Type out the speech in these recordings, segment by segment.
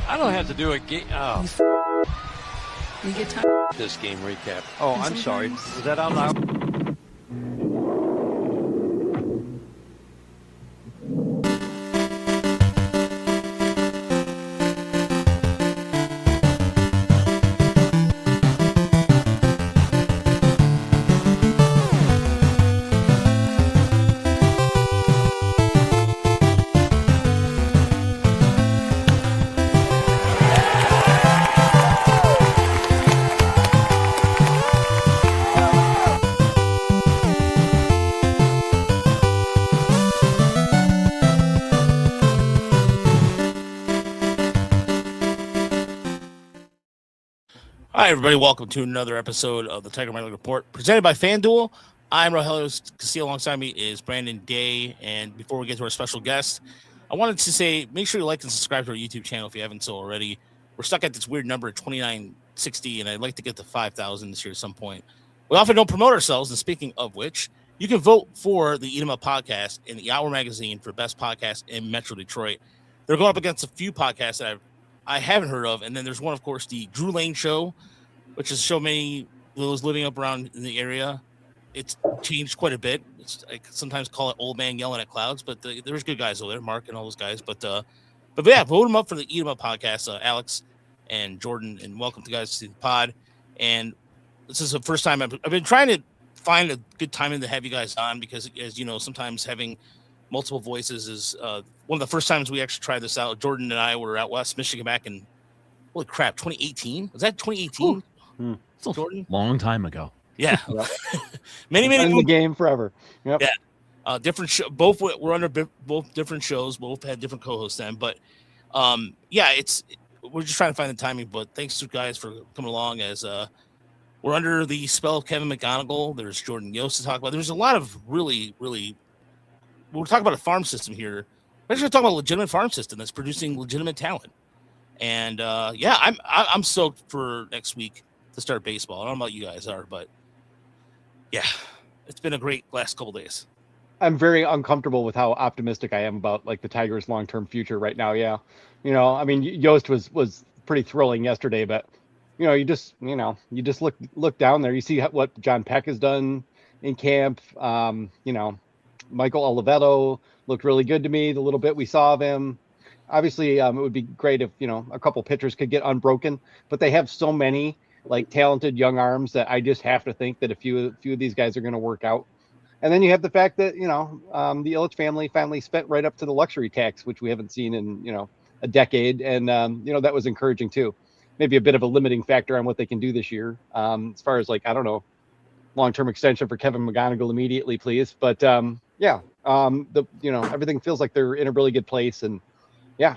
I don't have to do a game. Oh, You get time. this game recap. Oh, I'm sorry. Was that out loud? Hi, everybody. Welcome to another episode of the Tiger McGonigle Report, presented by FanDuel. I'm Rogelio Castillo. Alongside me is Brandon Day. And before we get to our special guest, I wanted to say, make sure you like and subscribe to our YouTube channel if you haven't so already. We're stuck at this weird number of 2960, and I'd like to get to 5,000 this year at some point. We often don't promote ourselves, and speaking of which, you can vote for the Eat 'em Up podcast in the Hour magazine for best podcast in Metro Detroit. They're going up against a few podcasts that I haven't heard of, and then there's one, of course, the Drew Lane Show, which is so many those living up around in the area. It's changed quite a bit. I sometimes call it old man yelling at clouds, but there's good guys over there, Mark and all those guys. But yeah, vote them up for the Eat 'em Up podcast, Alex and Jordan, and welcome to guys to the pod. And this is the first time I've been trying to find a good timing to have you guys on, because, as you know, sometimes having multiple voices is one of the first times we actually tried this out. Jordan and I were out West Michigan back in, holy crap, 2018? Was that 2018? It's a Jordan? long time ago. Yeah. Yep. many in the game forever. Yep. Yeah. Different show. Both were under both different shows. Both had different co-hosts then. But yeah, we're just trying to find the timing. But thanks to guys for coming along, as we're under the spell of Kevin McGonigle. There's Jordan Yost to talk about. There's a lot of really we're talking about a farm system here. We're actually talking about a legitimate farm system that's producing legitimate talent. And yeah, I'm stoked for next week to start baseball. I don't know about you guys are, but yeah, it's been a great last couple days. I'm very uncomfortable with how optimistic I am about like the Tigers' long-term future right now. Yeah, I mean, Yost was pretty thrilling yesterday, but you just look down there, you see what John Peck has done in camp. Michael Oliveto looked really good to me the little bit we saw of him. Obviously, it would be great if a couple pitchers could get unbroken, but they have so many like talented young arms that I just have to think that a few of these guys are going to work out. And then you have the fact that the Ilitch family finally spent right up to the luxury tax, which we haven't seen in a decade, and that was encouraging too. Maybe a bit of a limiting factor on what they can do this year, as far as like, I don't know, long-term extension for Kevin McGonigle immediately, please. But yeah, everything feels like they're in a really good place, and yeah,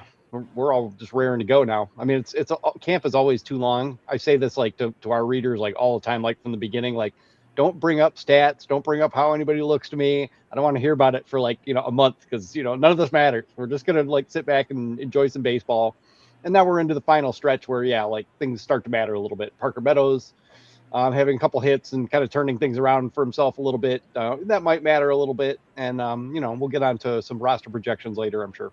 we're all just raring to go now. I mean, it's camp is always too long. I say this like to our readers like all the time, like from the beginning, like don't bring up stats, don't bring up how anybody looks to me. I don't want to hear about it for like a month, because none of this matters. We're just gonna like sit back and enjoy some baseball. And now we're into the final stretch where like things start to matter a little bit. Parker Meadows having a couple hits and kind of turning things around for himself a little bit. That might matter a little bit. And we'll get on to some roster projections later, I'm sure.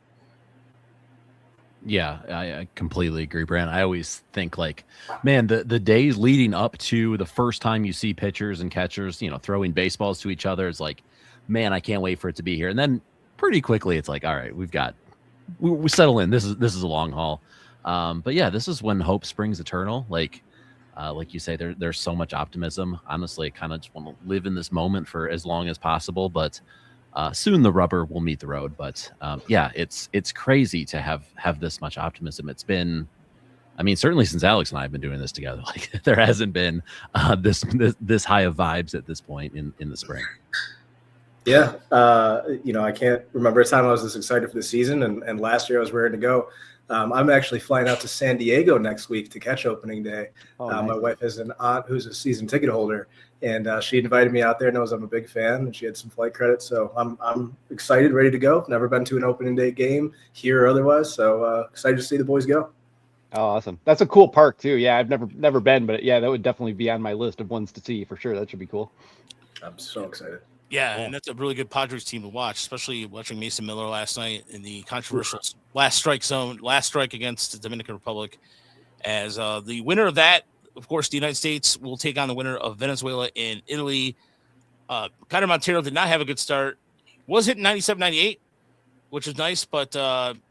Yeah, I completely agree, Brand. I always think like, man, the days leading up to the first time you see pitchers and catchers, throwing baseballs to each other, is like, man, I can't wait for it to be here. And then pretty quickly it's like, all right, we settle in. This is a long haul. But yeah, this is when hope springs eternal. Like you say, there's so much optimism. Honestly, I kind of just want to live in this moment for as long as possible, but soon the rubber will meet the road. But yeah, it's crazy to have this much optimism. It's been, I mean, certainly since Alex and I have been doing this together, like there hasn't been this high of vibes at this point in the spring. Yeah. I can't remember a time I was this excited for the season, and last year I was ready to go. I'm actually flying out to San Diego next week to catch opening day. Nice. My wife has an aunt who's a season ticket holder, and she invited me out there, knows I'm a big fan, and she had some flight credits. So I'm excited, ready to go. Never been to an opening day game here or otherwise. So excited to see the boys go. Oh, awesome. That's a cool park too. Yeah, I've never been, but yeah, that would definitely be on my list of ones to see for sure. That should be cool. I'm so excited. Yeah, and that's a really good Padres team to watch, especially watching Mason Miller last night in the controversial last strike against the Dominican Republic. As the winner of that, of course, the United States will take on the winner of Venezuela and Italy. Connor Montero did not have a good start. Was hitting 97, 98, which was nice, but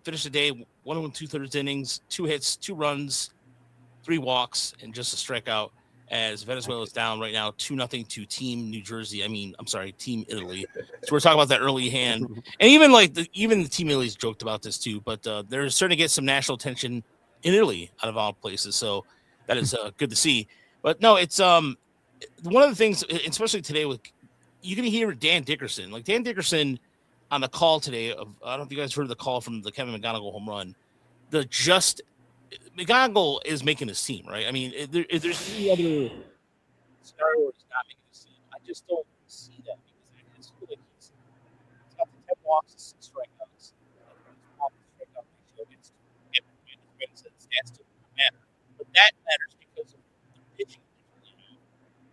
finished the day 1 2/3 innings, 2 hits, 2 runs, 3 walks, and just a strikeout. As Venezuela is down right now 2-0 to Team New Jersey. Team Italy. So we're talking about that early hand, and even the Team Italy's joked about this too. But they're starting to get some national attention in Italy out of all places. So that is good to see. But no, it's one of the things, especially today, with you can hear Dan Dickerson. Like Dan Dickerson on the call today. I don't know if you guys heard the call from the Kevin McGonigle home run. McGonigle is making his team, right? I mean, if there's any other scenario where he's not making his team, I just don't see that because I just feel like he's got the 10 walks, 6 strikeouts. Strikeout ratio against stats to matter, but that matters because of the pitching. He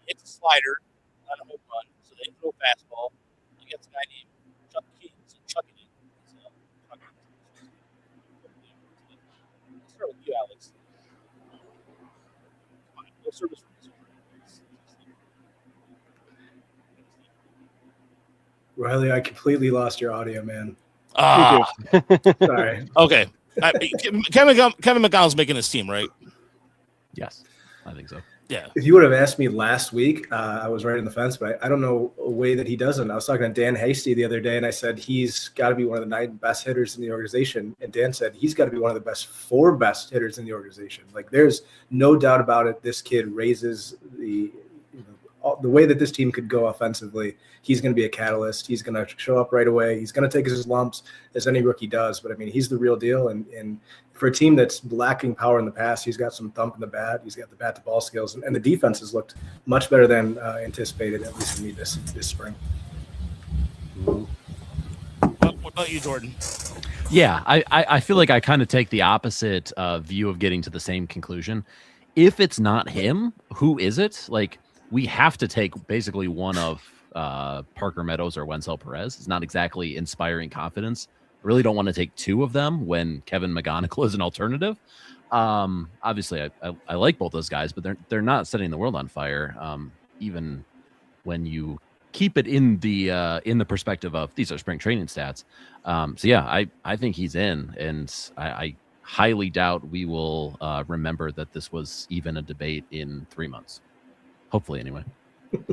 hits a slider on a home run, so they throw a fastball against a guy named Chuck Kings and chucking it. Start with you, Alex. No service from Riley, I completely lost your audio, man. Sorry. Okay. Kevin McGonigal's making his team, right? Yes, I think so. Yeah. If you would have asked me last week, I was right on the fence, but I don't know a way that he doesn't. I was talking to Dan Hasty the other day, and I said he's got to be one of the 9 best hitters in the organization. And Dan said he's got to be one of the 4 best hitters in the organization. Like, there's no doubt about it. This kid raises the way that this team could go offensively. He's going to be a catalyst. He's going to show up right away. He's going to take his lumps as any rookie does. But, I mean, he's the real deal. And for a team that's lacking power in the past, he's got some thump in the bat. He's got the bat-to-ball skills. And the defense has looked much better than anticipated, at least for me this spring. What about you, Jordan? Yeah, I feel like I kind of take the opposite view of getting to the same conclusion. If it's not him, who is it? Like, we have to take basically one of Parker Meadows or Wenzel Perez. It's not exactly inspiring confidence. I really don't want to take 2 of them when Kevin McGonigle is an alternative. Obviously, I like both those guys, but they're not setting the world on fire. Even when you keep it in the perspective of these are spring training stats. So yeah, I think he's in, and I highly doubt we will remember that this was even a debate in 3 months. Hopefully, anyway.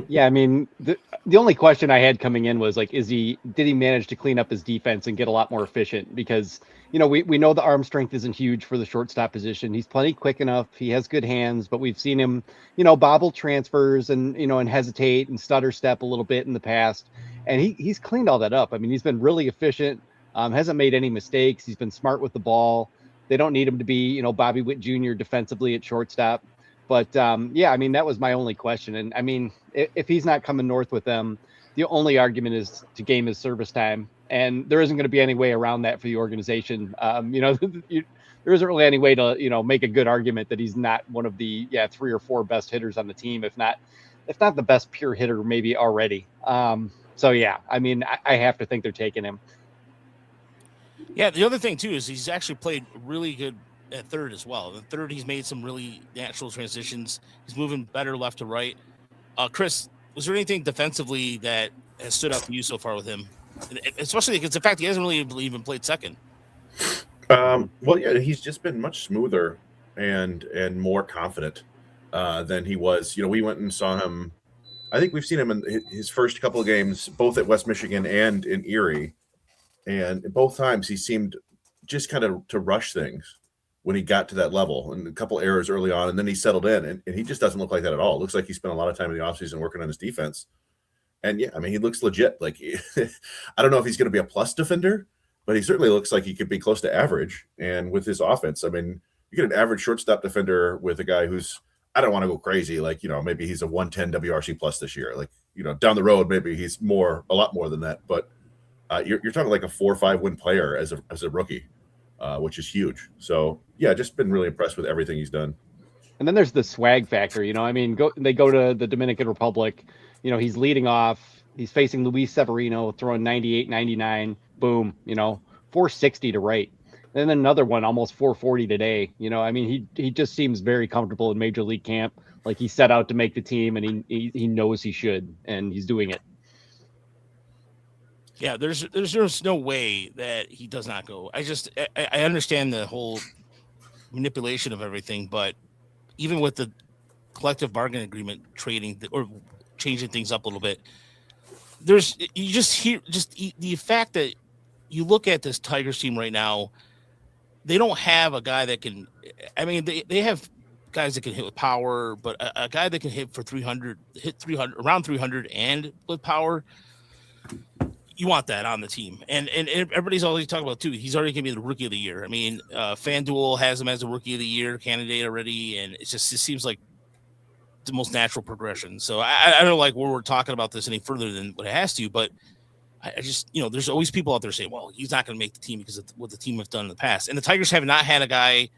Yeah, I mean, the only question I had coming in was like, did he manage to clean up his defense and get a lot more efficient? Because, you know, we know the arm strength isn't huge for the shortstop position. He's plenty quick enough. He has good hands, but we've seen him, you know, bobble transfers and, you know, and hesitate and stutter step a little bit in the past. And he's cleaned all that up. I mean, he's been really efficient, hasn't made any mistakes. He's been smart with the ball. They don't need him to be, you know, Bobby Witt Jr. defensively at shortstop. But yeah, I mean, that was my only question. And I mean, if he's not coming north with them, the only argument is to game his service time. And there isn't going to be any way around that for the organization. You know, there isn't really any way to, you know, make a good argument that he's not one of the 3 or 4 best hitters on the team, if not the best pure hitter, maybe already. So yeah, I mean, I have to think they're taking him. Yeah, the other thing too is he's actually played really good at third as well. The third, he's made some really natural transitions. He's moving better left to right. Chris, was there anything defensively that has stood out to you so far with him? Especially because the fact he hasn't really even played second. Well, yeah, he's just been much smoother and more confident than he was. You know, we went and saw him. I think we've seen him in his first couple of games, both at West Michigan and in Erie. And both times he seemed just kind of to rush things when he got to that level, and a couple errors early on, and then he settled in, and he just doesn't look like that at all. It looks like he spent a lot of time in the offseason working on his defense. And yeah, I mean, he looks legit. Like, I don't know if he's going to be a plus defender, but he certainly looks like he could be close to average. And with his offense, I mean, you get an average shortstop defender with a guy who's, I don't want to go crazy. Like, you know, maybe he's a 110 WRC plus this year. Like, you know, down the road, maybe he's a lot more than that. But you're talking like a 4 or 5 win player as a rookie. Which is huge. So yeah, just been really impressed with everything he's done. And then there's the swag factor, you know. I mean, they go to the Dominican Republic, you know, he's leading off, He's facing Luis Severino, throwing 98, 99, boom, 460 to right. And then another one, almost 440 today. I mean, he just seems very comfortable in major league camp. Like he set out to make the team, and he knows he should, and he's doing it. Yeah, there's no way that he does not go. I understand the whole manipulation of everything, but even with the collective bargaining agreement trading or changing things up a little bit, you just hear the fact that you look at this Tigers team right now, they don't have a guy that can. I mean, they have guys that can hit with power, but a guy that can hit for 300, hit 300 around 300 and with power. You want that on the team, and everybody's always talking about too. He's already going to be the rookie of the year. I mean, FanDuel has him as a rookie of the year candidate already, and it seems like the most natural progression. So I don't like where we're talking about this any further than what it has to, but I just there's always people out there saying, well, he's not going to make the team because of what the team have done in the past, and the Tigers have not had a guy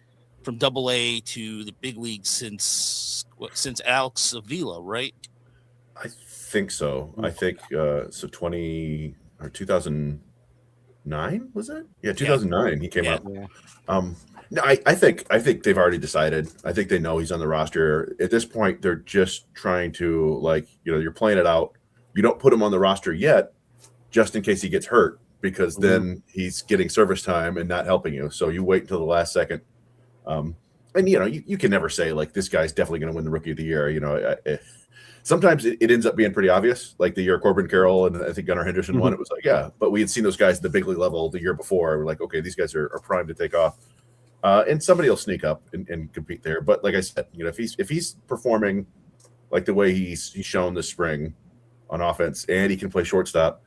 from AA to the big leagues since Alex Avila, right? I think so. I think so. 2009 was it? Yeah, 2009. Yeah. He came up. Yeah. No, I think they've already decided. I think they know he's on the roster. At this point, they're just trying to you're playing it out. You don't put him on the roster yet, just in case he gets hurt, because then he's getting service time and not helping you. So you wait until the last second. And you can never say like this guy's definitely going to win the Rookie of the Year. Sometimes it ends up being pretty obvious, like the year Corbin Carroll and I think Gunnar Henderson won. It was like, yeah, but we had seen those guys at the big league level the year before. We're like, okay, these guys are primed to take off, and somebody will sneak up and compete there. But like I said, if he's performing like the way he's shown this spring on offense, and he can play shortstop,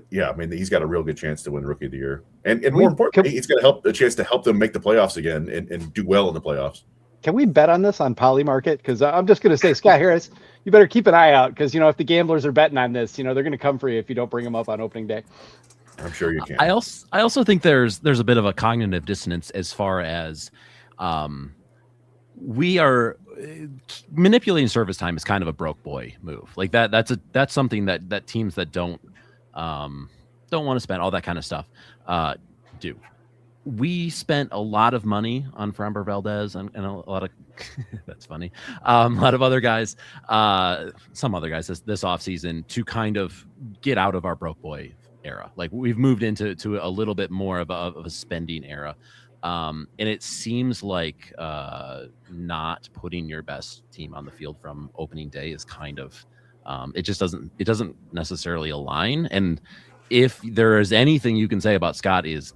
yeah, I mean he's got a real good chance to win Rookie of the Year, and more importantly, it's got a chance to help them make the playoffs again and do well in the playoffs. Can we bet on this on Poly Market? Because I'm just going to say, Scott Harris, you better keep an eye out because, if the gamblers are betting on this, they're going to come for you if you don't bring them up on opening day. I'm sure you can. I also think there's a bit of a cognitive dissonance as far as we are manipulating service time is kind of a broke boy move. Like that's something that teams that don't want to spend all that kind of stuff do. We spent a lot of money on Framber Valdez and a lot of that's funny. A lot of other guys, some other guys this offseason to kind of get out of our broke boy era. Like we've moved into a little bit more of a spending era. And it seems like not putting your best team on the field from opening day is kind of it doesn't necessarily align. And if there is anything you can say about Scott it's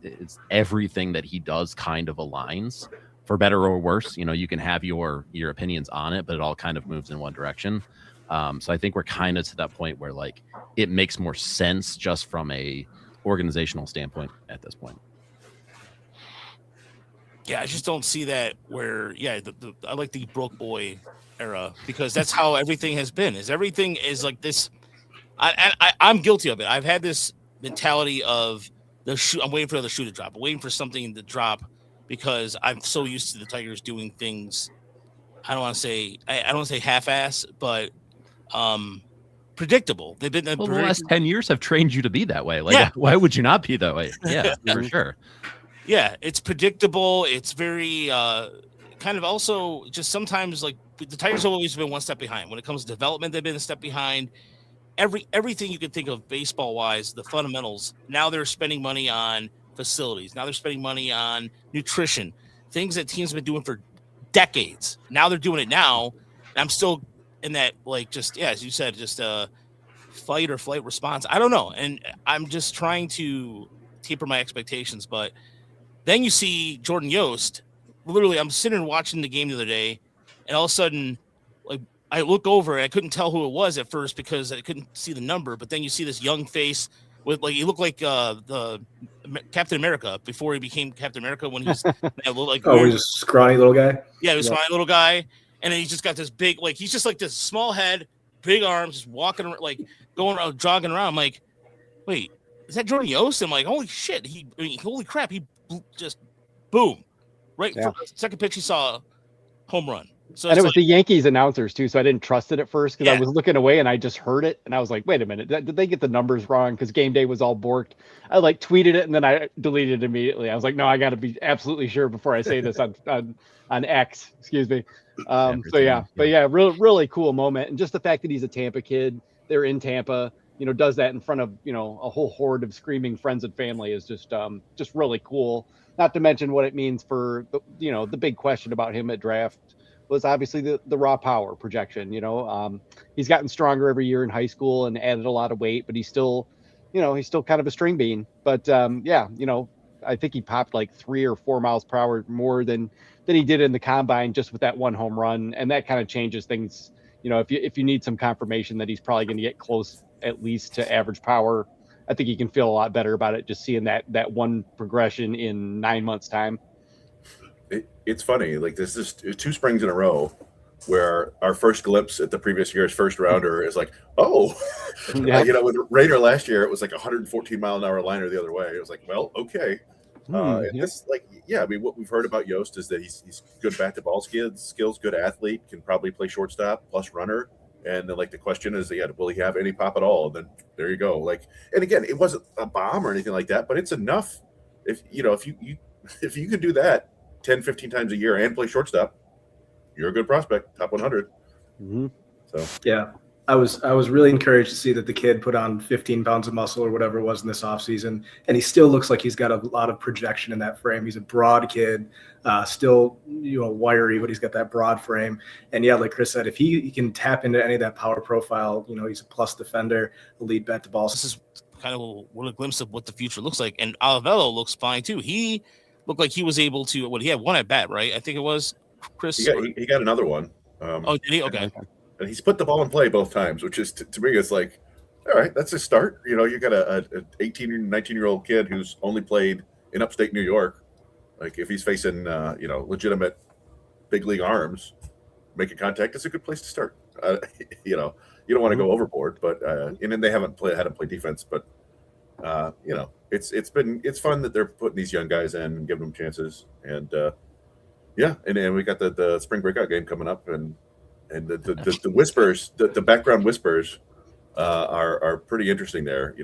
everything that he does kind of aligns, for better or worse. You can have your opinions on it, but it all kind of moves in one direction. So I think we're kind of to that point where like it makes more sense just from a organizational standpoint at this point. Yeah, I just don't see that where I like the broke boy era because that's how everything has been. Everything is like this. I'm guilty of it. I've had this mentality of the shoe. I'm waiting for the shoe to drop. I'm waiting for something to drop because I'm so used to the Tigers doing things. I don't want to say half-ass, but predictable. They've been the last 10 years have trained you to be that way. Why would you not be that way? Yeah, for sure. Yeah, it's predictable. It's very kind of also just sometimes like the Tigers have always been one step behind. When it comes to development, they've been a step behind. Everything you can think of baseball wise, the fundamentals. Now they're spending money on facilities. Now they're spending money on nutrition, things that teams have been doing for decades. Now they're doing it now. And I'm still in that as you said, just fight or flight response. I don't know. And I'm just trying to taper my expectations. But then you see Jordan Yost. Literally, I'm sitting and watching the game the other day, and all of a sudden, I look over and I couldn't tell who it was at first because I couldn't see the number. But then you see this young face with he looked like the Captain America before he became Captain America when he was he's a scrawny little guy. Yeah, he was a scrawny little guy, and then he's just got this big he's just like this small head, big arms, just walking going around, jogging around. I'm like, wait, is that Jordan Yost? I'm like, holy shit! Holy crap! He just boom, right. Yeah. Second pitch, he saw a home run. So And it's it was like, the Yankees announcers too, so I didn't trust it at first because I Yeah. was looking away and I just heard it and I was like, wait a minute, did they get the numbers wrong? Because game day was all borked. I like tweeted it and then I deleted it immediately. I was like, no, I got to be absolutely sure before I say this on X. Excuse me. So yeah, but yeah, really cool moment, and just the fact that he's a Tampa kid, they're in Tampa, does that in front of a whole horde of screaming friends and family is just really cool. Not to mention what it means for the big question about him at draft was obviously the raw power projection. He's gotten stronger every year in high school and added a lot of weight, but he's still kind of a string bean. But I think he popped like 3 or 4 miles per hour more than he did in the combine just with that one home run, and that kind of changes things. If you need some confirmation that he's probably going to get close at least to average power, I think you can feel a lot better about it just seeing that one progression in 9 months' time. It's funny, like this is 2 springs in a row where our first glimpse at the previous year's first rounder is like, oh, Yeah. with Raider last year, it was like 114 mile an hour liner the other way. It was like, well, okay. And this, I mean, what we've heard about Yost is that he's good bat to ball skills, good athlete, can probably play shortstop plus runner. And then, the question is, will he have any pop at all? And then there you go. And again, it wasn't a bomb or anything like that, but it's enough. If you can do that 10, 15 times a year and play shortstop, you're a good prospect, top 100. Mm-hmm. So yeah, I was really encouraged to see that the kid put on 15 pounds of muscle or whatever it was in this offseason, and he still looks like he's got a lot of projection in that frame. He's a broad kid, still wiry, but he's got that broad frame. And yeah, like Chris said, if he can tap into any of that power profile, he's a plus defender, a lead bat to ball. This is kind of a glimpse of what the future looks like. And Olivello looks fine too. He looked like he was able to. He had one at bat, right? I think it was Chris. He got another one. Did he? Okay. And he's put the ball in play both times, which is to me, it's like, all right, that's a start. You got a 18 or 19-year-old kid who's only played in upstate New York. Like if he's facing legitimate big league arms, making contact, it's a good place to start. You don't want to go overboard, but and then they had him play defense, but it's fun that they're putting these young guys in and giving them chances, and and we got the spring breakout game coming up, and the whispers, the background whispers are pretty interesting there.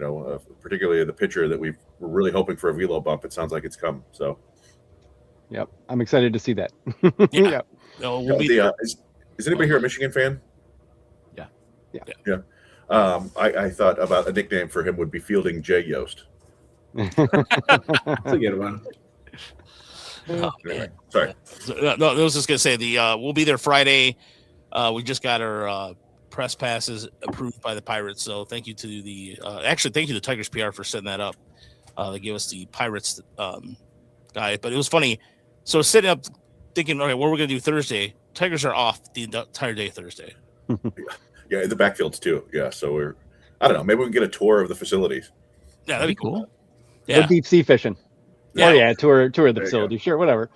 Particularly the pitcher that we're really hoping for a velo bump. It sounds like it's come. So, yep, I'm excited to see that. Yeah. Yep. We'll be there. Is anybody here a Michigan fan? Yeah. I thought about a nickname for him would be Fielding J. Yost. That's a good one. Anyway, sorry. No, I was just gonna say we'll be there Friday. We just got our press passes approved by the Pirates, so thank you to the Tigers PR for setting that up. They gave us the Pirates guy, but it was funny. So sitting up thinking, okay, what we're gonna do Thursday? Tigers are off the entire day Thursday. Yeah, the backfields too. Yeah, so I don't know. Maybe we can get a tour of the facilities. Yeah, that'd be cool. Go deep sea fishing. Yeah. Oh yeah, tour the facility. Sure, whatever.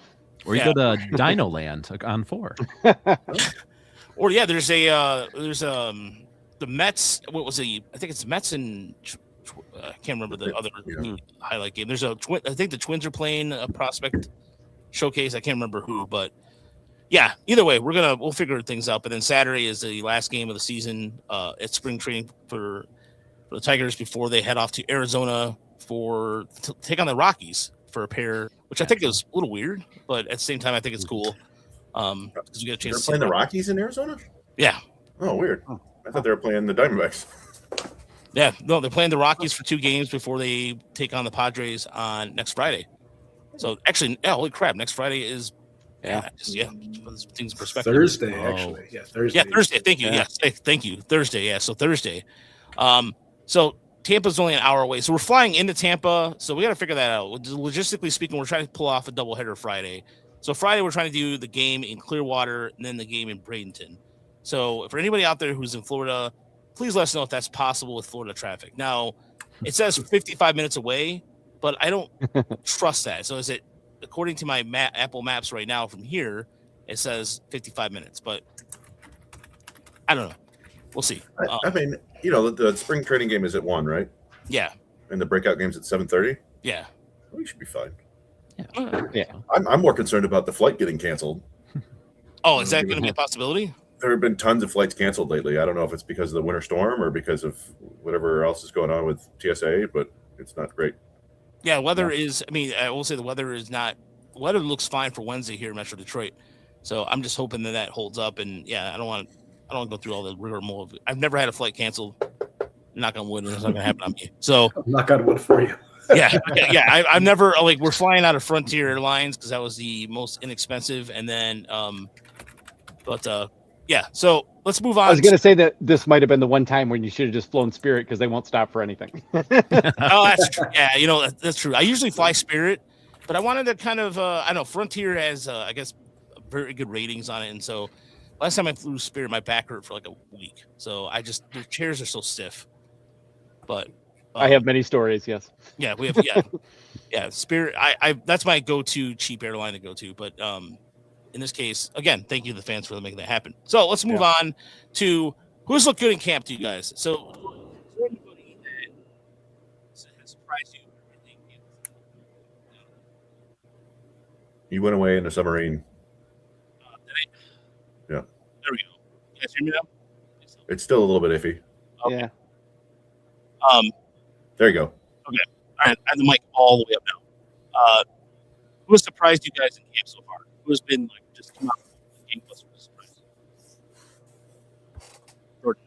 Or you go to Dino Land on 4. Or there's the Mets. What was I think it's Mets and I can't remember the other highlight game. There's I think the Twins are playing a prospect showcase. I can't remember who, but yeah. Either way, we'll figure things out. But then Saturday is the last game of the season at spring training for the Tigers before they head off to Arizona to take on the Rockies for a pair, which I think is a little weird, but at the same time, I think it's cool. Because you get a chance They're to see playing the Rockies in Arizona? Yeah. Oh, weird. I thought they were playing the Diamondbacks. Yeah, no, they're playing the Rockies for 2 games before they take on the Padres on next Friday. So actually, holy crap, next Friday is things in perspective. Thursday, actually. Yeah, Thursday. Yeah, Thursday. Thank you. Yes, thank you. Thursday. Yeah, so Thursday. So Tampa's only an hour away. So we're flying into Tampa. So we got to figure that out. Logistically speaking, we're trying to pull off a doubleheader Friday. So Friday, we're trying to do the game in Clearwater and then the game in Bradenton. So for anybody out there who's in Florida, please let us know if that's possible with Florida traffic. Now, it says 55 minutes away, but I don't trust that. So is it, according to my Apple Maps right now from here, it says 55 minutes, but I don't know. We'll see. I mean, the spring training game is at 1, right? Yeah. And the breakout game's at 7:30? Yeah. We should be fine. Yeah. I'm more concerned about the flight getting canceled. Oh, is that going to be a possibility? There have been tons of flights canceled lately. I don't know if it's because of the winter storm or because of whatever else is going on with TSA, but it's not great. Yeah, weather is. I mean, I will say the weather is not. Weather looks fine for Wednesday here in Metro Detroit. So I'm just hoping that holds up. And yeah, I don't want to go through all the rigmarole of it. I've never had a flight canceled. Knock on wood, and it's not going to happen on me. So knock on wood for you. yeah. I've never we're flying out of Frontier Airlines because that was the most inexpensive, and then yeah. So let's move on. I was going to say that this might have been the one time when you should have just flown Spirit because they won't stop for anything. Oh, that's true. Yeah, that's true. I usually fly Spirit, but I wanted to kind of I don't know. Frontier has I guess very good ratings on it, and so last time I flew Spirit, my back hurt for like a week. So the chairs are so stiff. But I have many stories. Yes. Yeah, we have. Yeah, Spirit. I that's my go-to cheap airline to go to. But in this case, again, thank you to the fans for making that happen. So let's move on to who's looked good in camp to you guys. So anybody that has surprised you? You went away in a submarine. Yeah. There we go. You guys hear me now? It's still a little bit iffy. Okay. Yeah. There you go. Okay. All right. I have the mic all the way up now. Who has surprised you guys in camp so far? Who has been just come out with a surprise? Jordan,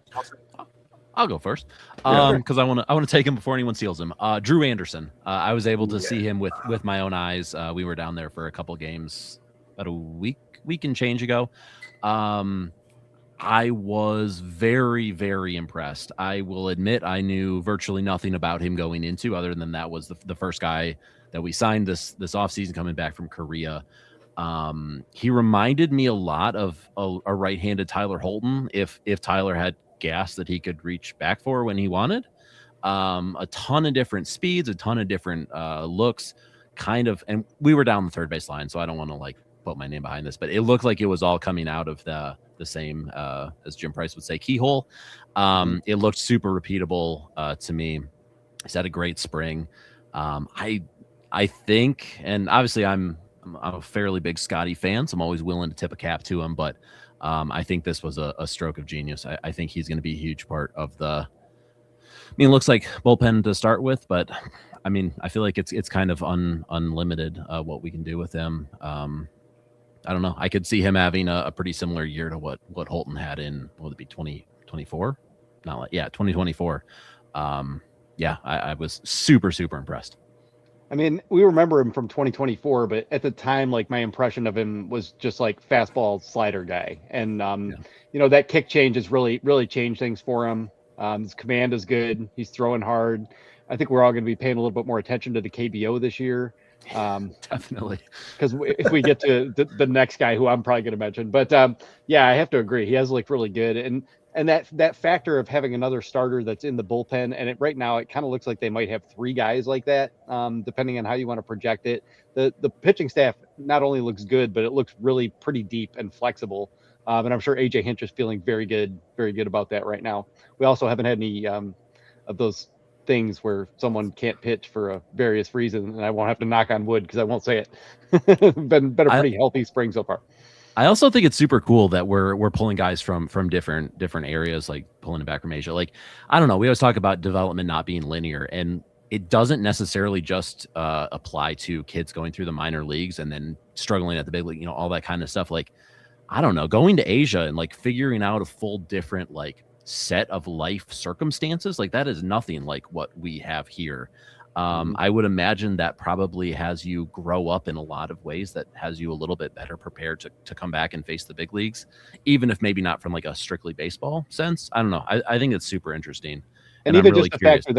I'll go first because I want to take him before anyone steals him. Drew Anderson. I was able to see him with my own eyes. We were down there for a couple games about a week and change ago. I was very, very impressed. I will admit I knew virtually nothing about him going into, other than that was the first guy that we signed this offseason coming back from Korea. He reminded me a lot of a right-handed Tyler Holton if Tyler had gas that he could reach back for when he wanted. A ton of different speeds, a ton of different looks, and we were down the third base line, so I don't want to put my name behind this, but it looked like it was all coming out of the same, as Jim Price would say, keyhole. It looked super repeatable to me. He's had a great spring. I think, and obviously I'm a fairly big Scotty fan, so I'm always willing to tip a cap to him, but I think this was a stroke of genius. I think he's going to be a huge part of it looks like bullpen to start with, but I feel like it's kind of unlimited what we can do with him. I don't know. I could see him having a pretty similar year to what Holton had in, what would it be, 2024? 2024. I was super, super impressed. We remember him from 2024, but at the time, my impression of him was just fastball slider guy. And, that kick change has really, really changed things for him. His command is good. He's throwing hard. I think we're all going to be paying a little bit more attention to the KBO this year. Definitely. Because if we get to the next guy who I'm probably going to mention, but I have to agree. He has looked really good. And that factor of having another starter that's in the bullpen, and right now it kind of looks like they might have three guys like that, depending on how you want to project it. The pitching staff not only looks good, but it looks really pretty deep and flexible. And I'm sure AJ Hinch is feeling very good about that right now. We also haven't had any of those things where someone can't pitch for various reasons, and I won't have to knock on wood because I won't say it. been a pretty healthy spring so far. I also think it's super cool that we're pulling guys from different areas, pulling it back from Asia. I don't know. We always talk about development not being linear, and it doesn't necessarily just apply to kids going through the minor leagues and then struggling at the big league, all that kind of stuff. I don't know, going to Asia and figuring out a full different set of life circumstances, that is nothing like what we have here. I would imagine that probably has you grow up in a lot of ways that has you a little bit better prepared to come back and face the big leagues, even if maybe not from a strictly baseball sense. I don't know. I think it's super interesting. And even really just the factor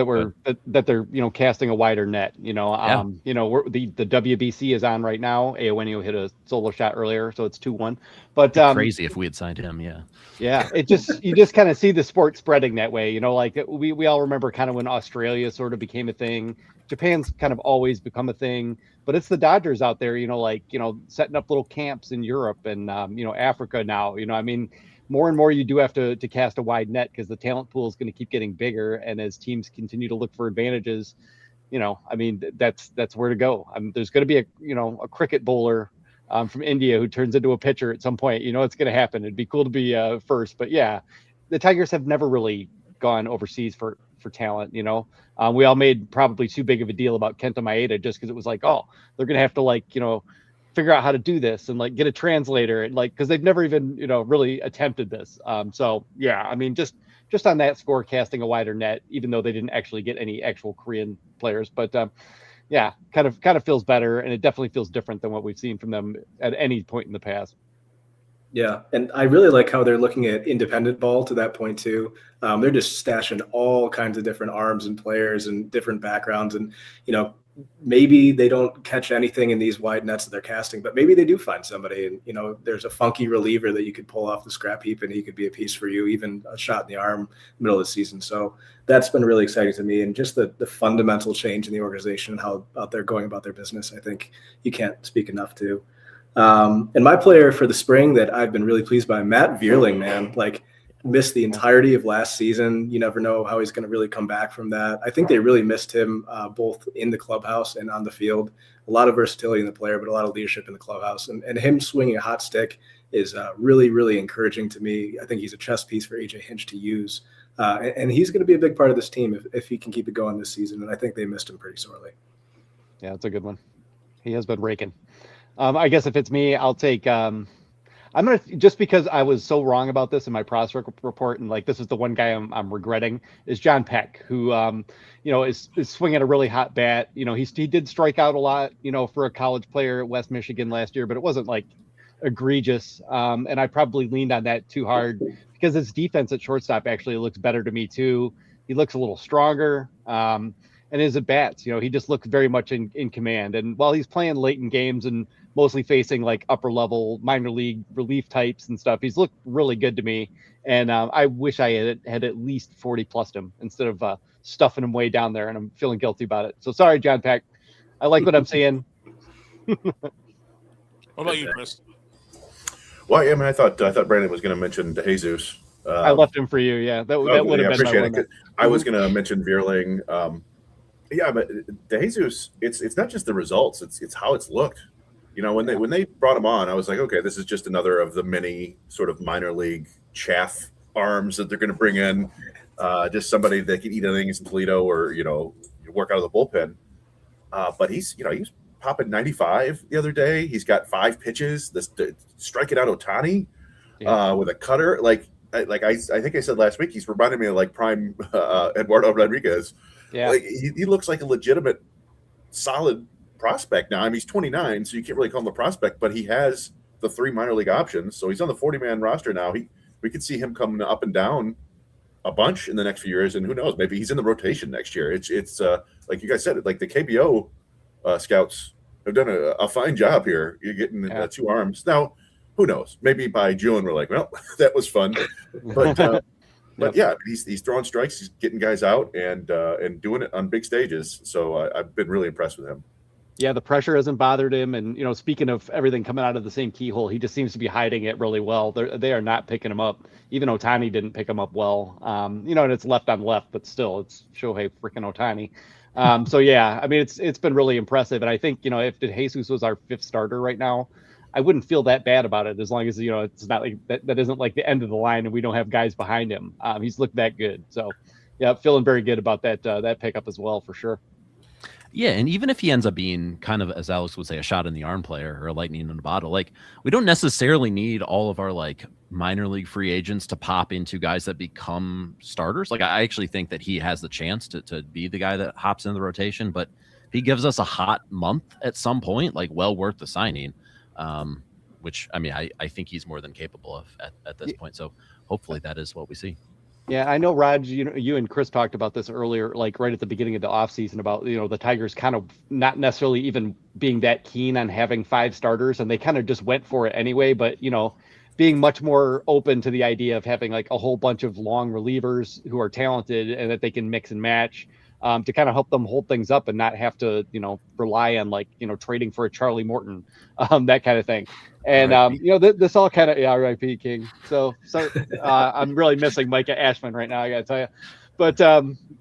that they're casting a wider net. The WBC is on right now. Aowenio hit a solo shot earlier, so it's 2-1. But crazy if we had signed him. Yeah. You just kind of see the sport spreading that way. We all remember kind of when Australia sort of became a thing. Japan's kind of always become a thing, but it's the Dodgers out there. Setting up little camps in Europe and Africa now. More and more you do have to cast a wide net because the talent pool is going to keep getting bigger. And as teams continue to look for advantages, that's where to go. There's going to be a cricket bowler from India who turns into a pitcher at some point. You know, it's going to happen. It'd be cool to be first. But yeah, the Tigers have never really gone overseas for talent. You know, we all made probably too big of a deal about Kenta Maeda just because it was like, oh, they're going to have to like, you know, figure out how to do this and like get a translator and like, because they've never even, you know, really attempted this. So yeah, I mean, just on that score, casting a wider net, even though they didn't actually get any actual Korean players. But yeah, kind of feels better, and it definitely feels different than what we've seen from them at any point in the past. Yeah, and I really like how they're looking at independent ball to that point too. They're just stashing all kinds of different arms and players and different backgrounds, and you know, maybe they don't catch anything in these wide nets that they're casting, but maybe they do find somebody, and you know, there's a funky reliever that you could pull off the scrap heap, and he could be a piece for you, even a shot in the arm middle of the season. So that's been really exciting to me, and just the fundamental change in the organization and how they're going about their business, I think you can't speak enough to. And my player for the spring that I've been really pleased by, Matt Vierling, man, like missed the entirety of last season. You never know how he's going to really come back from that. I think they really missed him both in the clubhouse and on the field. A lot of versatility in the player, but a lot of leadership in the clubhouse. And him swinging a hot stick is really, really encouraging to me. I think he's a chess piece for AJ Hinch to use. And he's going to be a big part of this team if he can keep it going this season. And I think they missed him pretty sorely. Yeah, that's a good one. He has been raking. I guess if it's me, I'll take. I'm gonna, just because I was so wrong about this in my prospect report, and like this is the one guy I'm regretting, is John Peck, who you know is swinging a really hot bat. You know, he did strike out a lot, you know, for a college player at West Michigan last year, but it wasn't like egregious. And I probably leaned on that too hard because his defense at shortstop actually looks better to me too. He looks a little stronger. And his at bats, you know, he just looks very much in command. And while he's playing late in games and mostly facing like upper level minor league relief types and stuff, he's looked really good to me. And I wish I had at least 40 plus him instead of stuffing him way down there. And I'm feeling guilty about it. So sorry, John Peck. I like what I'm seeing. What about you, Chris? Well, yeah, I mean, I thought Brandon was going to mention DeJesus. I left him for you. Yeah, that would have been my one. I was going to mention Vierling. Yeah, but DeJesus, it's not just the results; it's how it's looked. You know, when they brought him on, I was like, okay, this is just another of the many sort of minor league chaff arms that they're going to bring in. Just somebody that can eat anything in Toledo or you know work out of the bullpen. But he's popping 95 the other day. He's got 5 pitches. Striking out Ohtani with a cutter. Like I think I said last week, he's reminding me of like prime Eduardo Rodriguez. Yeah, like he looks like a legitimate, solid prospect now. I mean, he's 29, so you can't really call him a prospect, but he has the 3 minor league options. So he's on the 40-man roster now. We could see him coming up and down a bunch in the next few years, and who knows? Maybe he's in the rotation next year. It's like you guys said, like the KBO scouts have done a fine job here. You're getting 2 arms now. Who knows? Maybe by June we're like, well, that was fun, but. But yeah, he's throwing strikes, he's getting guys out, and doing it on big stages. So I've been really impressed with him. Yeah, the pressure hasn't bothered him, and you know, speaking of everything coming out of the same keyhole, he just seems to be hiding it really well. They are not picking him up. Even Ohtani didn't pick him up well. You know, and it's left on left, but still, it's Shohei freaking Ohtani. So yeah, I mean, it's been really impressive, and I think you know, if DeJesus was our 5th starter right now, I wouldn't feel that bad about it as long as, you know, it's not like that isn't like the end of the line and we don't have guys behind him. He's looked that good. So, yeah, feeling very good about that pickup as well, for sure. Yeah, and even if he ends up being kind of, as Alex would say, a shot in the arm player or a lightning in a bottle, like we don't necessarily need all of our like minor league free agents to pop into guys that become starters. Like I actually think that he has the chance to be the guy that hops in the rotation, but if he gives us a hot month at some point, like well worth the signing. Which I mean, I think he's more than capable of at this point. So hopefully that is what we see. Yeah, I know, Raj, you and Chris talked about this earlier, like right at the beginning of the offseason about, you know, the Tigers kind of not necessarily even being that keen on having 5 starters, and they kind of just went for it anyway. But, you know, being much more open to the idea of having like a whole bunch of long relievers who are talented and that they can mix and match. To kind of help them hold things up and not have to, you know, rely on like, you know, trading for a Charlie Morton, that kind of thing. And, you know, this all kind of, R.I.P. King. So I'm really missing Micah Ashman right now, I got to tell you. But,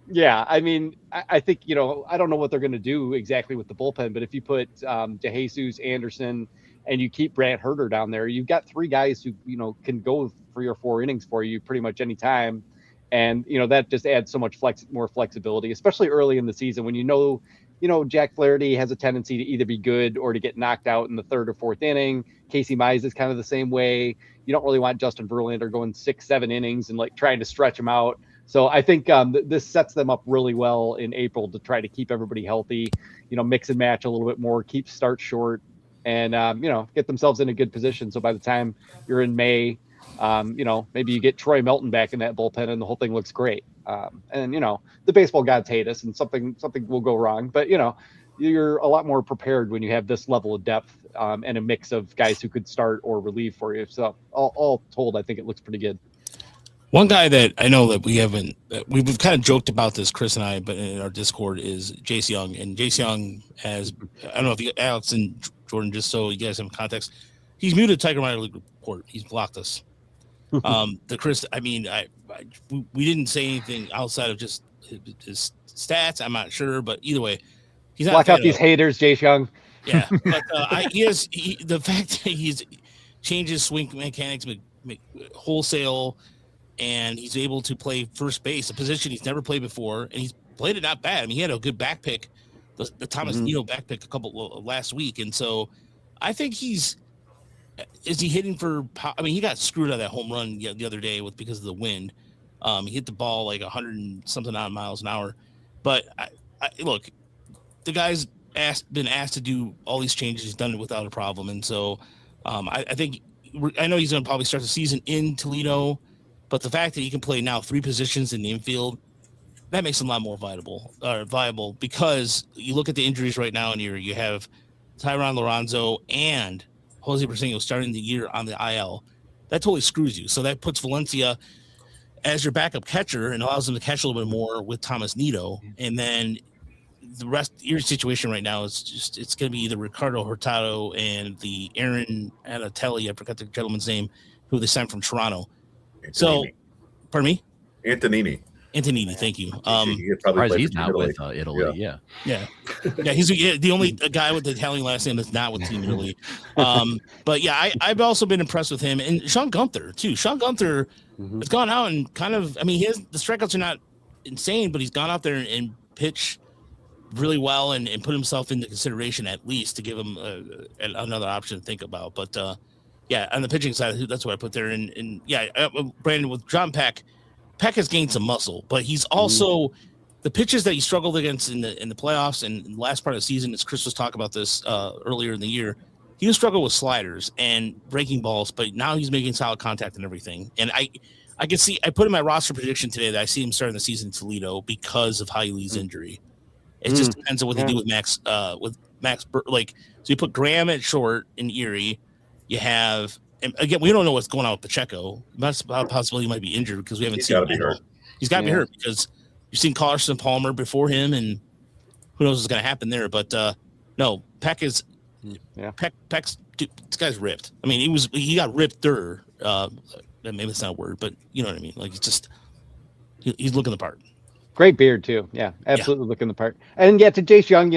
yeah, I mean, I think, you know, I don't know what they're going to do exactly with the bullpen, but if you put DeJesus, Anderson, and you keep Brant Herter down there, you've got 3 guys who, can go 3 or 4 innings for you pretty much any time. And, that just adds so much more flexibility, especially early in the season when Jack Flaherty has a tendency to either be good or to get knocked out in the 3rd or 4th inning. Casey Mize is kind of the same way. You don't really want Justin Verlander going 6-7 innings and like trying to stretch them out. So I think this sets them up really well in April to try to keep everybody healthy, mix and match a little bit more, keep start short, and, get themselves in a good position. So by the time you're in May, maybe you get Troy Melton back in that bullpen and the whole thing looks great. And, the baseball gods hate us and something will go wrong, but, you're a lot more prepared when you have this level of depth and a mix of guys who could start or relieve for you. So all told, I think it looks pretty good. One guy that I know that we've kind of joked about this, Chris and I, but in our Discord is Jace Young. And Jace Young has, I don't know if Alex and Jordan, just so you guys have context, he's muted Tiger Minor League Report. He's blocked us. We didn't say anything outside of just his stats. I'm not sure, but either way, he's not. Block out these haters, Jace Young. Yeah, but the fact that he's changed his swing mechanics wholesale, and he's able to play first base, a position he's never played before, and he's played it not bad. I mean, he had a good back pick, the Thomas Nino back pick last week, and so I think is he hitting for? I mean, he got screwed out of that home run the other day because of the wind. He hit the ball like 100 and something odd miles an hour, but I look, the guy's been asked to do all these changes. He's done it without a problem, and so I think I know he's going to probably start the season in Toledo. But the fact that he can play now 3 positions in the infield, that makes him a lot more viable because you look at the injuries right now in here. You have Tyron Lorenzo and Jose Briseño starting the year on the IL. That totally screws you. So that puts Valencia as your backup catcher and allows him to catch a little bit more with Thomas Nido. And then the rest of your situation right now is it's going to be either Ricardo Hurtado and the Aaron Anatelli, I forgot the gentleman's name, who they signed from Toronto. Antonini. So, pardon me? Antonini, thank you. He's not with Italy. Yeah. He's the only guy with the Italian last name that's not with Team Italy. But yeah, I've also been impressed with him and Sean Gunther too. Sean Gunther has gone out and kind of, I mean, the strikeouts are not insane, but he's gone out there and pitched really well and put himself into consideration at least to give him another option to think about. But yeah, on the pitching side, that's what I put there. And Brandon, with John Peck has gained some muscle, but he's also the pitches that he struggled against in the playoffs and in the last part of the season, as Chris was talking about this earlier in the year, he was struggling with sliders and breaking balls, but now he's making solid contact and everything. And I can see, I put in my roster prediction today that I see him starting the season in Toledo because of Lee's injury. It just depends on what they do with Max. So you put Graham at short in Erie. You have, and again, we don't know what's going on with Pacheco. That's a possibility he might be injured because we haven't seen him. He's got to be hurt because you've seen Carson Palmer before him, and who knows what's going to happen there. But no, Peck is Peck's dude, this guy's ripped. I mean, he got ripped there. Maybe that's not a word, but you know what I mean. Like he's looking the part. Great beard too. Yeah, absolutely looking the part. And to Jace Young,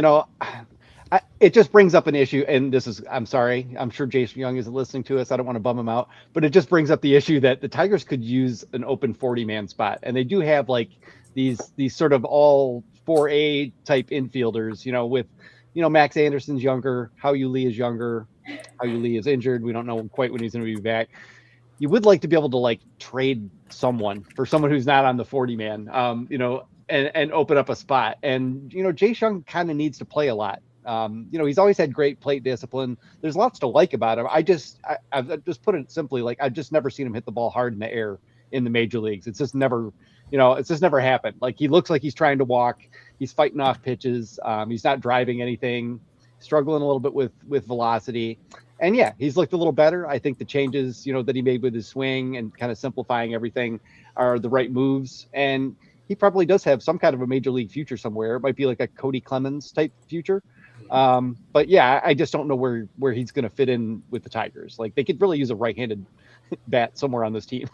it just brings up an issue, and I'm sorry, I'm sure Jace Young isn't listening to us. I don't want to bum him out, but it just brings up the issue that the Tigers could use an open 40-man spot, and they do have like these sort of all 4A type infielders, with, Max Anderson's younger, Hao-Yu Lee is younger, Hao-Yu Lee is injured. We don't know quite when he's going to be back. You would like to be able to like trade someone for someone who's not on the 40-man, and open up a spot. And, Jace Young kind of needs to play a lot. He's always had great plate discipline. There's lots to like about him. I've just put it simply, like I've just never seen him hit the ball hard in the air in the major leagues. It's just never happened. Like he looks like he's trying to walk. He's fighting off pitches. He's not driving anything, struggling a little bit with velocity. And yeah, he's looked a little better. I think the changes, that he made with his swing and kind of simplifying everything are the right moves. And he probably does have some kind of a major league future somewhere. It might be like a Cody Clemens type future. But yeah, I just don't know where he's going to fit in with the Tigers. Like they could really use a right-handed bat somewhere on this team,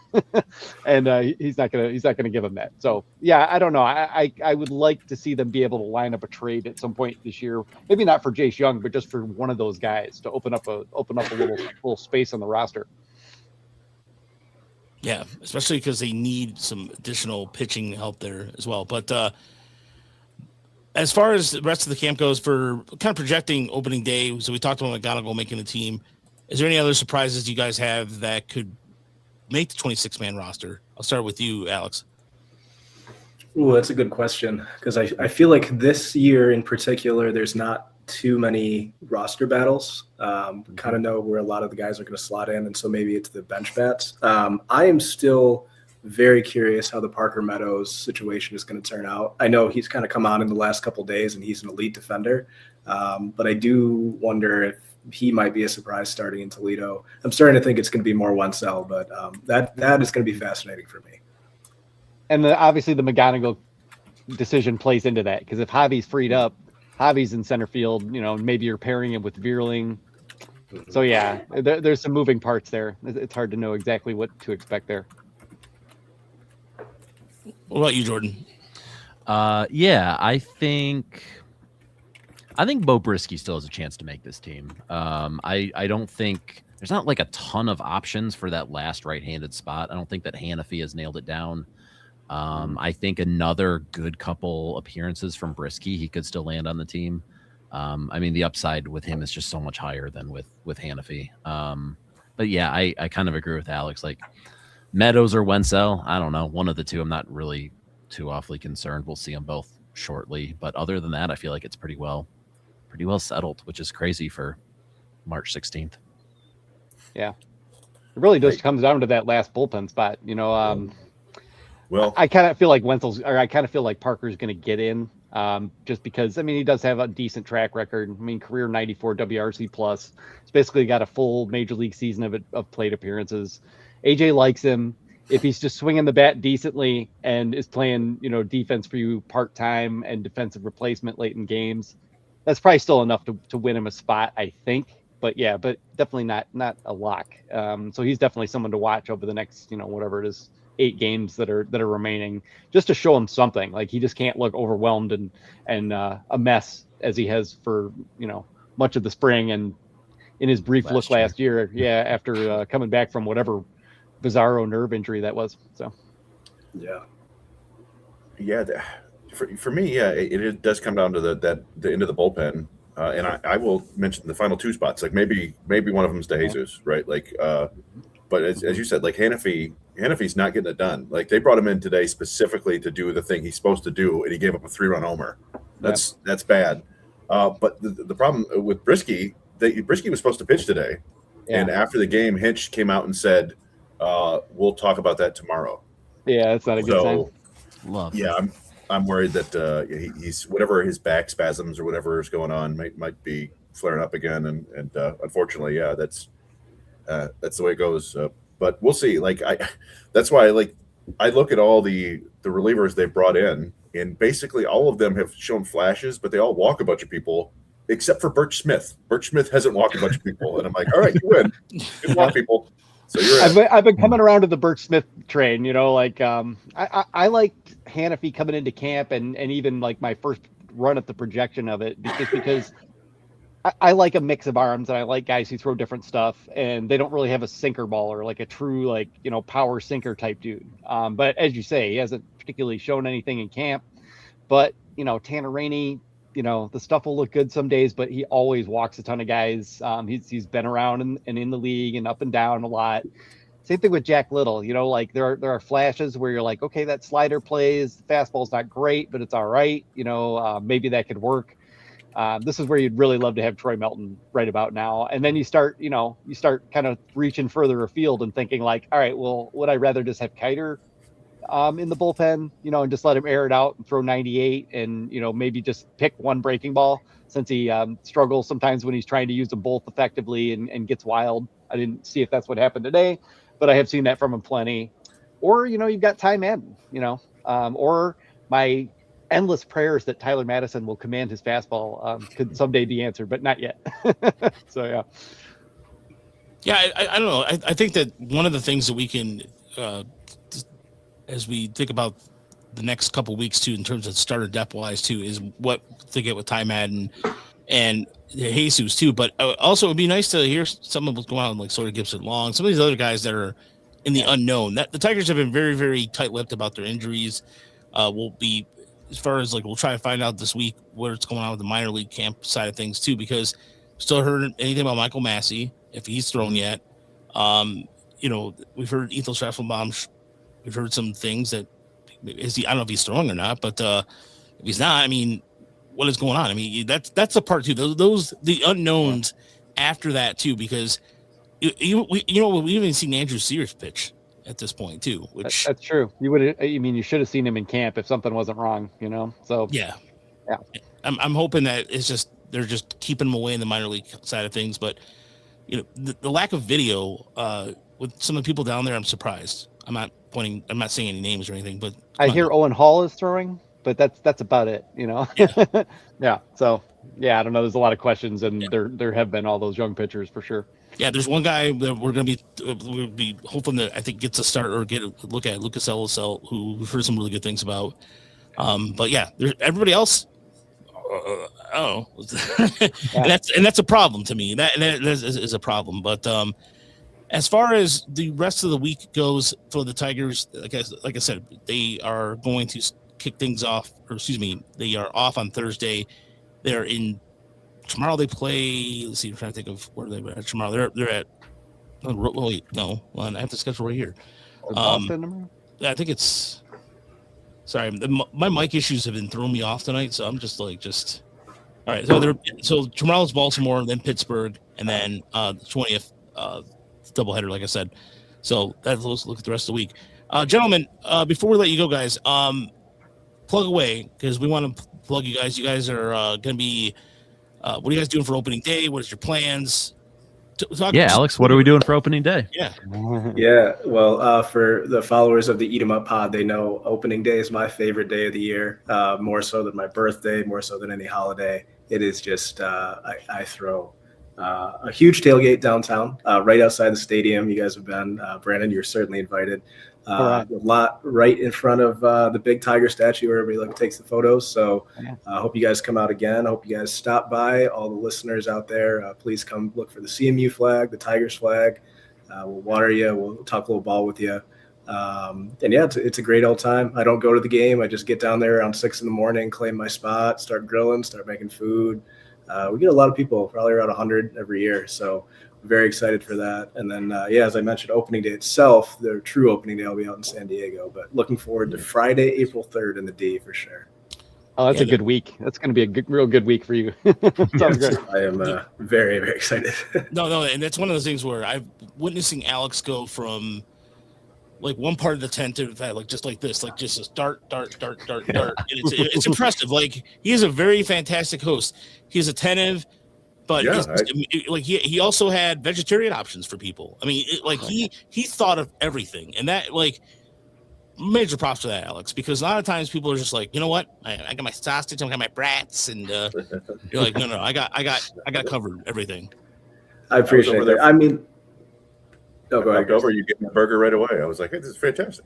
and he's not gonna give him that. So yeah, I don't know. I would like to see them be able to line up a trade at some point this year. Maybe not for Jace Young, but just for one of those guys to open up a little space on the roster. Yeah, especially because they need some additional pitching help there as well. But as far as the rest of the camp goes, for kind of projecting opening day, so we talked about McGonigle making the team. Is there any other surprises you guys have that could make the 26-man roster? I'll start with you, Alex. Ooh, that's a good question, because I feel like this year in particular, there's not too many roster battles. Kind of know where a lot of the guys are going to slot in, and so maybe it's the bench bats. I am still very curious how the Parker Meadows situation is going to turn out. I know he's kind of come on in the last couple of days, and he's an elite defender, but I do wonder if he might be a surprise starting in Toledo. I'm starting to think it's going to be more Wenzel, but that is going to be fascinating for me. And obviously the McGonigle decision plays into that, because if Javi's freed up, Javi's in center field, maybe you're pairing him with Vierling. So yeah, there's some moving parts there. It's hard to know exactly what to expect there. What about you, Jordan? Yeah, I think Bo Brisky still has a chance to make this team. I don't think there's not like a ton of options for that last right-handed spot. I don't think that Hannafy has nailed it down. I think another good couple appearances from Brisky, he could still land on the team. I mean, the upside with him is just so much higher than with Hannafy. But yeah, I kind of agree with Alex. Like Meadows or Wenzel, I don't know, one of the two. I'm not really too awfully concerned. We'll see them both shortly. But other than that, I feel like it's pretty well settled, which is crazy for March 16th. Yeah, it really just comes down to that last bullpen spot. Well, I kind of feel like Parker's going to get in, just because, I mean, he does have a decent track record. I mean, career 94 WRC plus. He's basically got a full major league season of plate appearances. AJ likes him. If he's just swinging the bat decently and is playing, defense for you part-time and defensive replacement late in games, that's probably still enough to win him a spot, I think. But yeah, but definitely not a lock. So he's definitely someone to watch over the next, whatever it is, 8 games that are remaining, just to show him something. Like he just can't look overwhelmed and a mess as he has for much of the spring and in his brief look last year. Yeah, after coming back from whatever bizarro nerve injury that was. So yeah, for me, yeah, it does come down to the end of the bullpen, and I will mention the final 2 spots. Like maybe one of them is DeJesus, right? Like, but as you said, like Hannafy's not getting it done. Like they brought him in today specifically to do the thing he's supposed to do, and he gave up a 3-run homer. That's bad. But the problem with Brisky, Brisky was supposed to pitch today, and after the game, Hinch came out and said, "We'll talk about that tomorrow." Yeah, that's not a good sign. Yeah, I'm worried that he's whatever his back spasms or whatever is going on might be flaring up again, and unfortunately, yeah, that's the way it goes. But we'll see. Like that's why I look at all the relievers they've brought in, and basically all of them have shown flashes, but they all walk a bunch of people, except for Birch Smith. Birch Smith hasn't walked a bunch of people, and I'm like, all right, you win. You walk people. So I've been coming around to the Birch Smith train. I liked Hannafy coming into camp, and even like my first run at the projection of it, because I like a mix of arms, and I like guys who throw different stuff, and they don't really have a sinker baller, like a true power sinker type dude. But as you say, he hasn't particularly shown anything in camp. But Tanner Rainey, the stuff will look good some days, but he always walks a ton of guys. He's been around and in the league and up and down a lot. Same thing with Jack Little. There are flashes where you're like, okay, that slider plays, the fastball's not great, but it's all right. Maybe that could work. This is where you'd really love to have Troy Melton right about now. And then you start kind of reaching further afield and thinking like, all right, well, would I rather just have Kiter in the bullpen, and just let him air it out and throw 98 and, maybe just pick one breaking ball, since he struggles sometimes when he's trying to use them both effectively and gets wild. I didn't see if that's what happened today, but I have seen that from him plenty. Or, you've got Ty Madden, or my endless prayers that Tyler Madison will command his fastball could someday be answered, but not yet. So yeah. Yeah, I don't know. I think that one of the things that we can, as we think about the next couple of weeks too, in terms of starter depth wise too, is what to get with Ty Madden and Jesus too. But also, it'd be nice to hear some of what's going on, like sort of Gibson Long, some of these other guys that are in the unknown. That the Tigers have been very, very tight-lipped about their injuries. We'll be, as far as like, we'll try to find out this week what's going on with the minor league camp side of things too, because still heard anything about Michael Massey, if he's thrown yet. We've heard Ethel Schaffelbaum. We've heard some things that I don't know if he's throwing or not, but if he's not, I mean, what is going on? I mean, that's a part too. Those the unknowns after that too, because we even seen Andrew Sears pitch at this point too, which that's true. You should have seen him in camp if something wasn't wrong, So yeah. I'm hoping that it's just they're just keeping him away in the minor league side of things, but the lack of video with some of the people down there, I'm surprised. I'm not saying any names or anything, but I hear Owen Hall is throwing, but that's about it, Yeah. Yeah. So yeah, I don't know. There's a lot of questions, and there have been all those young pitchers for sure. Yeah, there's one guy that we'll be hoping that I think gets a start or get a look at, Lucas Ellisell, who we've heard some really good things about. But yeah, everybody else. And that's a problem to me. That is a problem. But as far as the rest of the week goes for the Tigers, like I said, they are going to kick things off, they are off on Thursday. They're in tomorrow. They play. Let's see. I'm trying to think of where they're at tomorrow. They're at. Oh, wait, no. Well, I have the schedule right here. Boston. I think it's. Sorry, my mic issues have been throwing me off tonight, so I'm just. All right, so tomorrow's Baltimore, then Pittsburgh, and then the 20th doubleheader, like I said. So let's look at the rest of the week, gentlemen. Before we let you go, guys, plug away because we want to plug you guys. You guys are going to be. What are you guys doing for opening day? What is your plans? Alex, what are we doing for opening day? Yeah. Well, for the followers of the Eat 'em Up pod, they know opening day is my favorite day of the year, more so than my birthday, more so than any holiday. It is just I throw a huge tailgate downtown, right outside the stadium. You guys have been. Brandon, you're certainly invited. A lot right in front of the big tiger statue where everybody takes the photos. So I hope you guys come out again. I hope you guys stop by. All the listeners out there, please come look for the CMU flag, the Tigers flag. We'll water you. We'll talk a little ball with you. And yeah, it's a great old time. I don't go to the game. I just get down there around 6 a.m, claim my spot, start grilling, start making food. We get a lot of people, probably around 100 every year. So very excited for that. And then, as I mentioned, opening day itself, the true opening day will be out in San Diego, but looking forward to Friday, April 3rd in the D for sure. Oh, that's a good week. That's going to be a real good week for you. Sounds good. I am very, very excited. No. And that's one of those things where I'm witnessing Alex go from one part of the tent to just like this, just dart. And it's impressive. He is a very fantastic host. He's attentive. But he also had vegetarian options for people. I mean, he thought of everything, and that major props to that, Alex. Because a lot of times people are just you know what, I got my sausage, I got my brats, and you're like, no, I got covered everything. I appreciate that. I mean, go ahead. Over, you get my burger right away. I was like, hey, this is fantastic.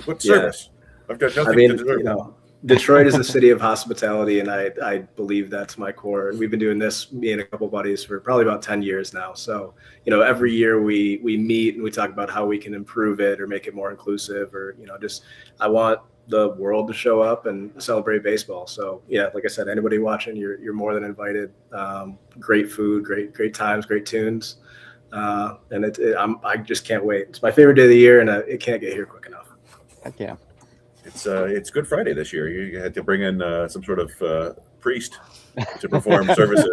What service? I've got nothing to do. Detroit is a city of hospitality, and I believe that's my core. And we've been doing this, me and a couple buddies, for probably about 10 years now. So, every year we meet and we talk about how we can improve it or make it more inclusive, or I want the world to show up and celebrate baseball. So yeah, like I said, anybody watching, you're more than invited. Great food, great times, great tunes, and I just can't wait. It's my favorite day of the year, and it can't get here quick enough. Heck yeah. It's Good Friday this year. You had to bring in some sort of priest to perform services.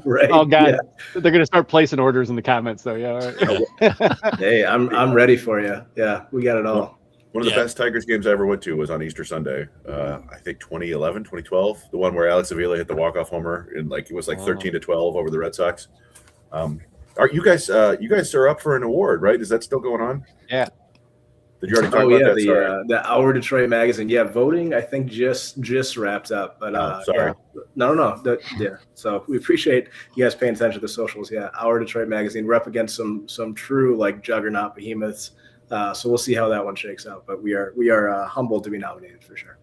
Right. Oh God, They're going to start placing orders in the comments. So yeah. All right. Hey, I'm ready for you. Yeah, we got it all. One of the best Tigers games I ever went to was on Easter Sunday. I think 2011, 2012, the one where Alex Avila hit the walk-off homer, and it was 13-12 over the Red Sox. Are you guys are up for an award, right? Is that still going on? Yeah. Did you already talk Oh about yeah, that? Sorry. the Our Detroit magazine. Yeah, voting I think just wrapped up. But Sorry. yeah, no. Yeah. So we appreciate you guys paying attention to the socials. Yeah, Our Detroit magazine. We're up against some true like juggernaut behemoths. So we'll see how that one shakes out. But we are humbled to be nominated for sure.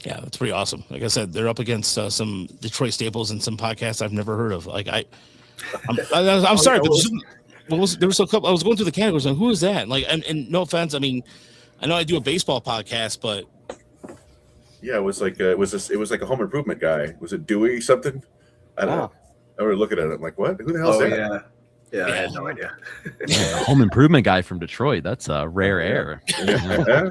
Yeah, that's pretty awesome. Like I said, they're up against some Detroit staples and some podcasts I've never heard of. Like I'm sorry, but there was a couple. I was going through the categories and who is that? Like, and no offense, I mean, I know I do a baseball podcast, but Yeah, it was like it was like a home improvement guy. Was it Dewey something? I don't know. I was looking at it. I'm like, what? Who the hell is that? Yeah, I had no idea. Yeah, the home improvement guy from Detroit. That's a rare air. Yeah.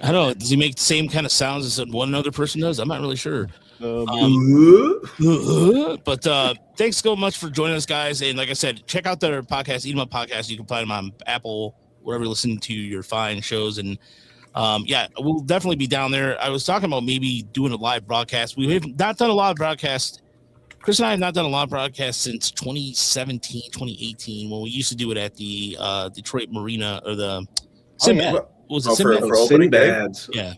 I don't know. Does he make the same kind of sounds as one other person does? I'm not really sure. But thanks so much for joining us, guys. And like I said, check out their podcast, Eat 'em Up Podcast. You can find them on Apple, wherever you listen to your fine shows. And yeah, we'll definitely be down there. I was talking about maybe doing a live broadcast. We have not done a lot of broadcasts. Chris and I have not done a lot of broadcasts since 2017, 2018, when we used to do it at the Detroit Marina or the Sinbad. Was it Sinbad? For opening day? Sinbads. Yeah.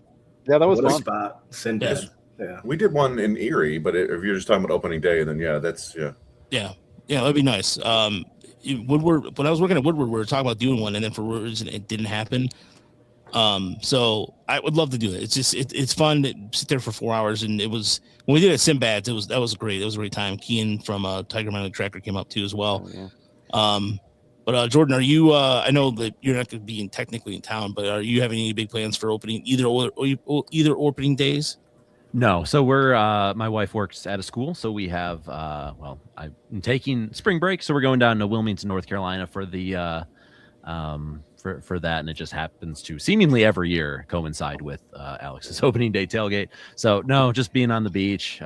Yeah, that was What a fun. spot. Sinbad. Yes. Yeah. We did one in Erie, but if you're just talking about opening day, then yeah, That'd be nice. Woodward, when I was working at Woodward, we were talking about doing one, and then for whatever reason, it didn't happen. So I would love to do it. It's just it's fun to sit there for 4 hours, and it was when we did it at Sinbad, that was great. It was a great time. Kean from Tiger Mountain Tracker came up too as well. Oh, yeah. But Jordan, are you? I know that you're not going to be technically in town, but are you having any big plans for opening either opening days? No, so we're my wife works at a school, so we have I'm taking spring break, so we're going down to Wilmington, North Carolina for the for that, and it just happens to seemingly every year coincide with Alex's opening day tailgate. So no, just being on the beach.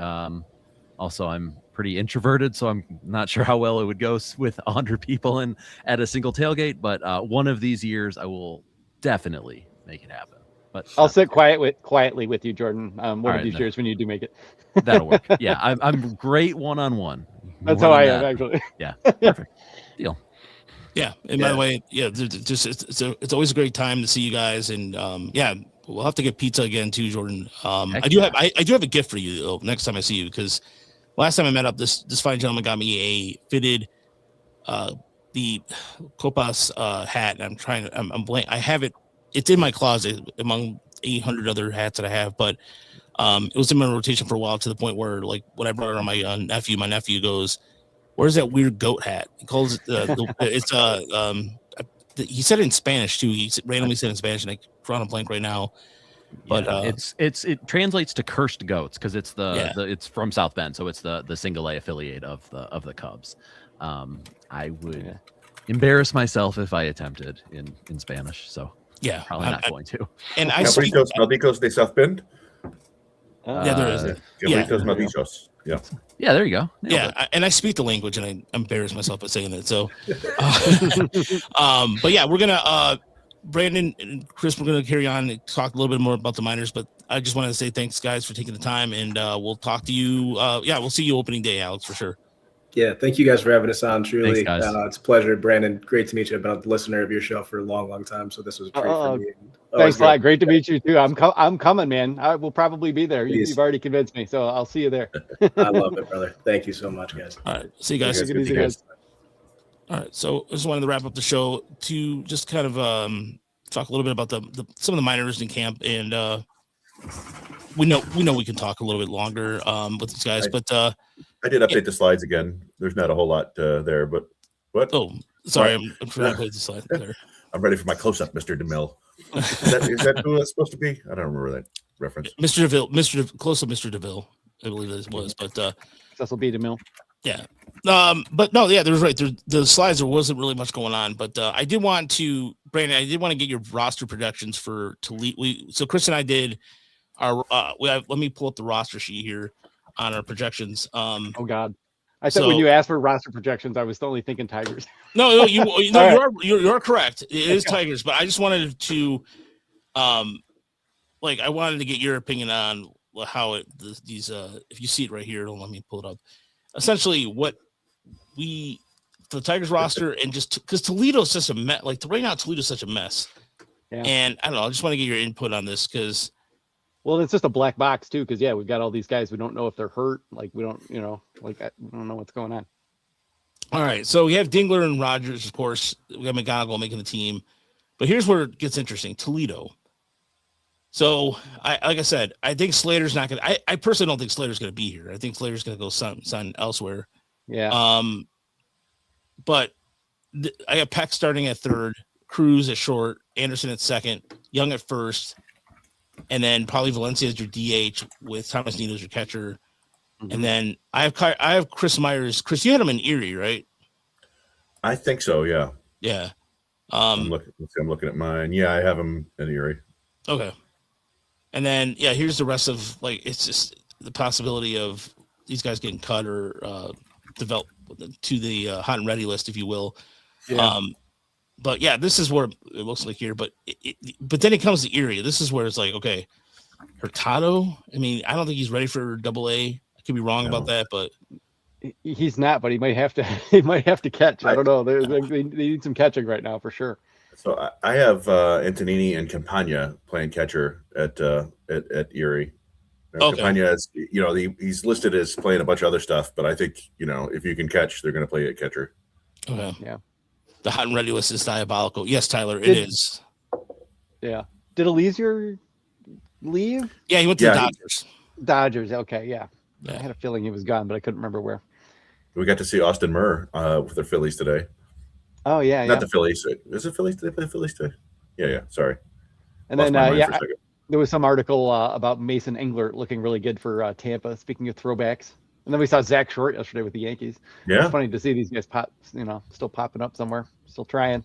Also, I'm pretty introverted, so I'm not sure how well it would go with 100 people and at a single tailgate. But one of these years, I will definitely make it happen. But I'll sit quietly with you, Jordan. One right, of these years when you do make it. That'll work. Yeah, I'm great one-on-one. That's how I am, actually. Yeah, perfect deal. Yeah, and by the way, it's always a great time to see you guys, and we'll have to get pizza again too, Jordan. I do have a gift for you though, next time I see you, because last time I met up, this fine gentleman got me a fitted the Copas hat, and I'm blank. I have it. It's in my closet among 800 other hats that I have, but it was in my rotation for a while, to the point where, like, when I brought it on my nephew goes, "Where's that weird goat hat?" He calls it he said it in Spanish too. He randomly said it in Spanish, and I drawn a blank right now. But it translates to cursed goats because it's it's from South Bend, so it's the single A affiliate of the Cubs. I would embarrass myself if I attempted in Spanish, so yeah, probably not going to. And I speak Malditos de South Bend. There is. Cabritos Malditos. Yeah, there you go. And I speak the language, and I embarrass myself by saying that. So, but yeah, we're gonna Brandon and Chris, we're gonna carry on and talk a little bit more about the minors. But I just wanted to say thanks, guys, for taking the time, and we'll talk to you. We'll see you opening day, Alex, for sure. Yeah, thank you guys for having us on. Truly, thanks, guys. It's a pleasure. Brandon, great to meet you. I've been a listener of your show for a long, long time, so this was a treat for me. Thanks a lot. Great to meet you too. I'm coming, man. I will probably be there. You've already convinced me, so I'll see you there. I love it, brother. Thank you so much, guys. All right, see you guys. Take it easy, guys. All right, so I just wanted to wrap up the show to just kind of talk a little bit about some of the minors in camp, and we know we can talk a little bit longer with these guys, but I did update the slides again. There's not a whole lot there, but what? Oh, sorry, I'm trying to update the slide there. I'm ready for my close-up, Mr. DeMille. Is that who that's supposed to be? I don't remember that reference. Mr. DeVille, close up, Mr. DeVille, I believe it was, but Cecil B. DeMille. Yeah. But no, yeah, there was right. The slides, there wasn't really much going on, but I did want to, Brandon, I did want to get your roster projections for Toledo. So Chris and I did our, let me pull up the roster sheet here on our projections. Oh God. I thought when you asked for roster projections, I was only thinking Tigers. No, you're correct. It is Tigers, but I just wanted to, I wanted to get your opinion on how these if you see it right here, don't let me pull it up. Essentially, what we for the Tigers roster, and just because Toledo's such a mess. Like right now, Toledo's such a mess. Yeah. And I don't know. I just want to get your input on this because. Well, it's just a black box too, because we've got all these guys. We don't know if they're hurt. Like we don't, we don't know what's going on. All right, so we have Dingler and Rogers, of course. We have McGonigle making the team, but here's where it gets interesting: Toledo. So, like I said, I think Slater's not going to. I personally don't think Slater's going to be here. I think Slater's going to go sign elsewhere. Yeah. But I have Peck starting at third, Cruz at short, Anderson at second, Young at first, and then probably Valencia as your DH with Thomas Nito as your catcher. Mm-hmm. And then I have Chris Myers. Chris, you had him in Erie, right? I think so. Yeah. Yeah. I'm looking at mine. Yeah, I have him in Erie. Okay. And then here's the rest of it's just the possibility of these guys getting cut or develop to the hot and ready list, if you will. Yeah. But this is where it looks like here. But but then it comes to Erie. This is where it's like, okay, Hurtado. I mean, I don't think he's ready for AA. I could be wrong about that, but he's not. But he might have to. He might have to catch. I don't know. They need some catching right now for sure. So I have Antonini and Campagna playing catcher at Erie. Okay. Campagna is, he's listed as playing a bunch of other stuff, but I think if you can catch, they're going to play at catcher. Okay. Yeah. The hot and ready list is diabolical. Yes, Tyler, it is. Yeah. Did Elysier leave? Yeah, he went to the Dodgers. Dodgers. Okay. Yeah. Yeah. I had a feeling he was gone, but I couldn't remember where. We got to see Austin Murr with the Phillies today. Oh yeah, not the Phillies. Is it Phillies? Did they play the Phillies today? Yeah. Sorry. And then there was some article about Mason Englert looking really good for Tampa. Speaking of throwbacks, and then we saw Zach Short yesterday with the Yankees. Yeah, it's funny to see these guys still popping up somewhere, still trying.